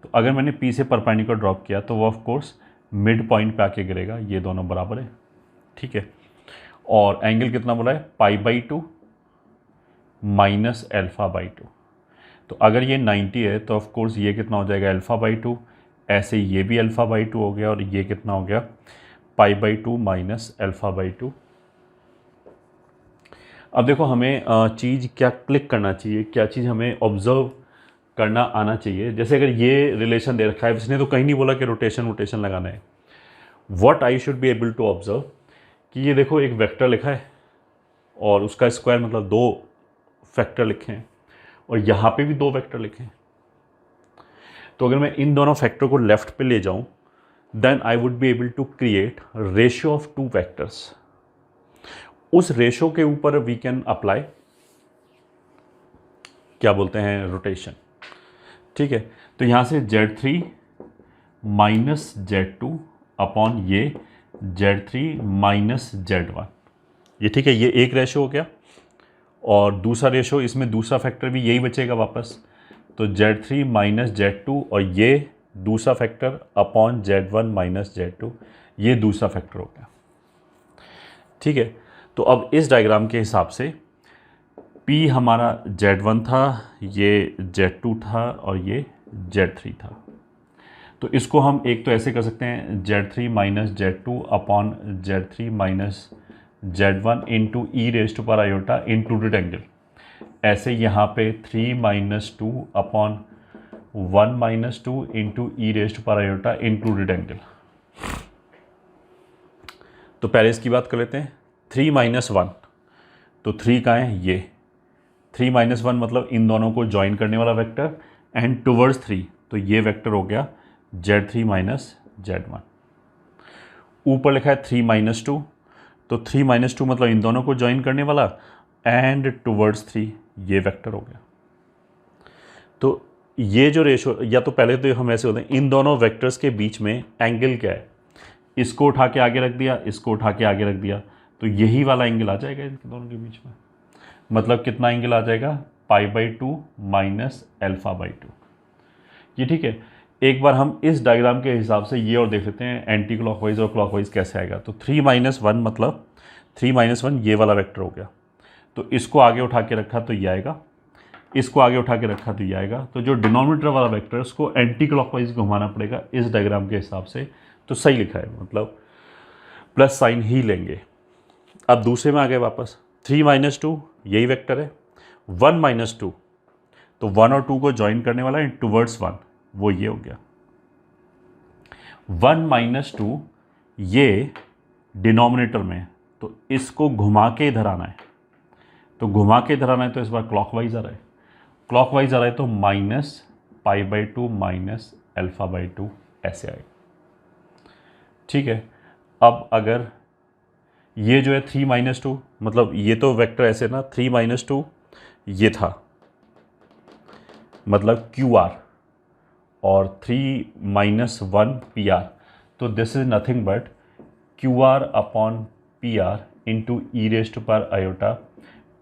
तो अगर मैंने P से परपेंडिकुलर ड्रॉप किया तो वो ऑफ कोर्स मिड पॉइंट पे आके गिरेगा। ये दोनों बराबर है, ठीक है। और एंगल कितना बोला है, π/2 माइनस α/2। तो अगर ये 90 है तो ऑफ कोर्स ये कितना हो जाएगा, α/2। ऐसे ये भी α/2 हो गया और ये कितना हो गया, π/2 माइनस α/2। अब देखो हमें चीज़ क्या क्लिक करना चाहिए, क्या चीज़ हमें ऑब्जर्व करना आना चाहिए। जैसे अगर ये रिलेशन दे रखा है, इसने तो कहीं नहीं बोला कि रोटेशन लगाना है। What I should be able to observe कि ये देखो एक वेक्टर लिखा है और उसका स्क्वायर मतलब 2 फैक्टर लिखे हैं और यहाँ पे भी 2 वेक्टर लिखे हैं। तो अगर मैं इन दोनों फैक्टर को लेफ्ट पे ले जाऊं then I would be able to create ratio of 2 vectors. उस रेशियो के ऊपर वी कैन अप्लाई क्या बोलते हैं, रोटेशन, ठीक है। तो यहाँ से Z3 माइनस Z2 अपॉन ये Z3 माइनस Z1, ये ठीक है। ये एक रेशियो हो गया और दूसरा रेशियो, इसमें दूसरा फैक्टर भी यही बचेगा वापस। तो Z3 माइनस Z2 और ये दूसरा factor upon Z1 minus Z2, ये दूसरा फैक्टर हो गया, ठीक है। तो अब इस डायग्राम के हिसाब से P हमारा Z1 था, ये Z2 था और ये Z3 था। तो इसको हम एक तो ऐसे कर सकते हैं, Z3 minus Z2 upon Z3 minus Z1 into e⁻⁴ included angle. ऐसे यहाँ पे 3 minus 2 upon 1 minus 2 into e⁻⁴ included angle. तो पहले इसकी बात कर लेते हैं। 3 माइनस 1, तो 3 कहाँ है, ये 3 माइनस 1 मतलब इन दोनों को ज्वाइन करने वाला वेक्टर, एंड टुवर्ड्स 3, तो ये वेक्टर हो गया Z3 माइनस Z1। ऊपर लिखा है 3 माइनस 2, तो 3 माइनस 2 मतलब इन दोनों को ज्वाइन करने वाला, एंड टुवर्ड्स 3, ये वेक्टर हो गया। तो ये जो रेशो, या तो पहले तो हम ऐसे होते हैं, इन दोनों वेक्टर्स के बीच में एंगल क्या है, इसको उठा के आगे रख दिया, इसको उठा के आगे रख दिया, तो यही वाला एंगल आ जाएगा इनके दोनों के बीच में। मतलब कितना एंगल आ जाएगा, π/2 माइनस α/2, ये ठीक है। एक बार हम इस डायग्राम के हिसाब से ये और देख लेते हैं एंटी क्लॉकवाइज और क्लॉकवाइज कैसे आएगा। तो 3 माइनस 1 मतलब 3 माइनस 1 ये वाला वेक्टर हो गया, तो इसको आगे उठा के रखा तो ये आएगा, इसको आगे उठा के रखा तो ये आएगा। तो जो डिनोमिनेटर वाला वेक्टर है उसको एंटी क्लॉकवाइज घुमाना पड़ेगा इस डायग्राम के हिसाब से। तो सही लिखा है, मतलब प्लस साइन ही लेंगे। अब दूसरे में आ गए वापस, 3 माइनस 2 यही वेक्टर है, 1 माइनस 2 तो 1 और 2 को ज्वाइन करने वाला है टुवर्ड्स 1, वो ये हो गया। 1 माइनस 2 ये डिनोमिनेटर में, तो इसको घुमा के इधर आना है, तो घुमा के इधर आना है, तो इस बार क्लॉकवाइज आ रहा है, क्लॉकवाइज आ रहा है, तो माइनस π/2 माइनस α/2 ऐसे आएगा, ठीक है। अब अगर ये जो है 3 माइनस 2 मतलब ये तो वेक्टर ऐसे ना, 3 माइनस 2 ये था मतलब QR, और 3 माइनस 1 PR, तो this is nothing but QR upon PR into e⁻⁴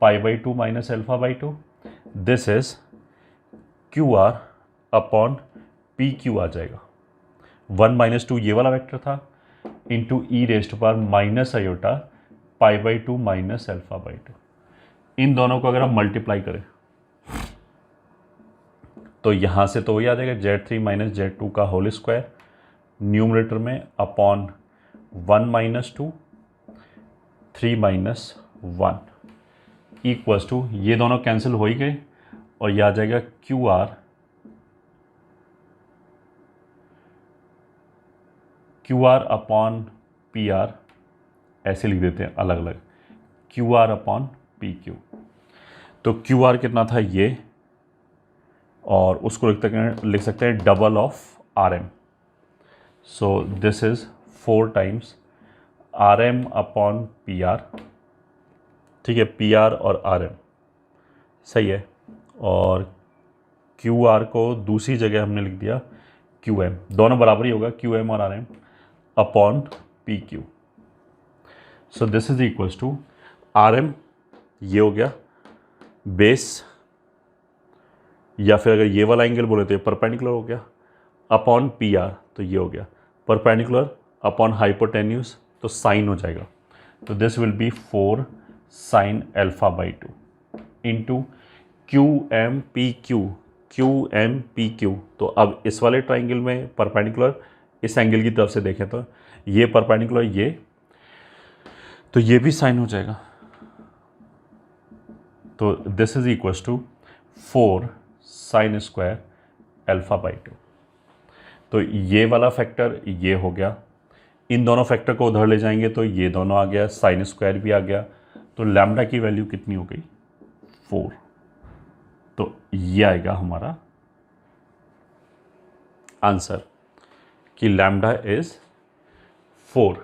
π/2 minus α/2। This is QR upon PQ आ जाएगा। 1 माइनस 2 ये वाला वेक्टर था into e⁻⁻ minus iota π/2 minus α/2। इन दोनों को अगर हम मल्टीप्लाई करें तो यहाँ से तो वही आ जाएगा Z3 माइनस Z2 का होल स्क्वायर न्यूमरेटर में upon 1 minus 2 3 minus 1 equals to, ये दोनों कैंसिल हो ही गए और ये आ जाएगा QR अपॉन PR, ऐसे लिख देते हैं अलग अलग, QR अपॉन PQ। तो QR कितना था ये, और उसको लिख सकते हैं double of RM। So this is 4 times RM upon PR, ठीक है, PR और RM सही है। और QR को दूसरी जगह हमने लिख दिया QM, दोनों बराबर ही होगा QM और RM upon PQ। So this is equals to RM, ये हो गया बेस या फिर अगर ये वाला एंगल बोले तो ये परपेंडिकुलर हो गया अपॉन पी आर, तो ये हो गया परपेंडिकुलर अपॉन हाइपोटेन्यूज, तो साइन हो जाएगा। तो this will be 4 sine alpha by 2 into Q M P Q. तो अब इस वाले ट्राइंगल में परपेंडिकुलर इस एंगल की तरफ से देखें तो ये परपेंडिकुलर ये, तो ये भी साइन हो जाएगा। तो this is equals to 4 sine square alpha by 2। तो ये वाला फैक्टर ये हो गया, इन दोनों फैक्टर को उधर ले जाएंगे तो ये दोनों आ गया, साइन स्क्वायर भी आ गया। तो लैम्डा की वैल्यू कितनी हो गई 4। तो ये आएगा हमारा आंसर कि लैम्डा इज 4।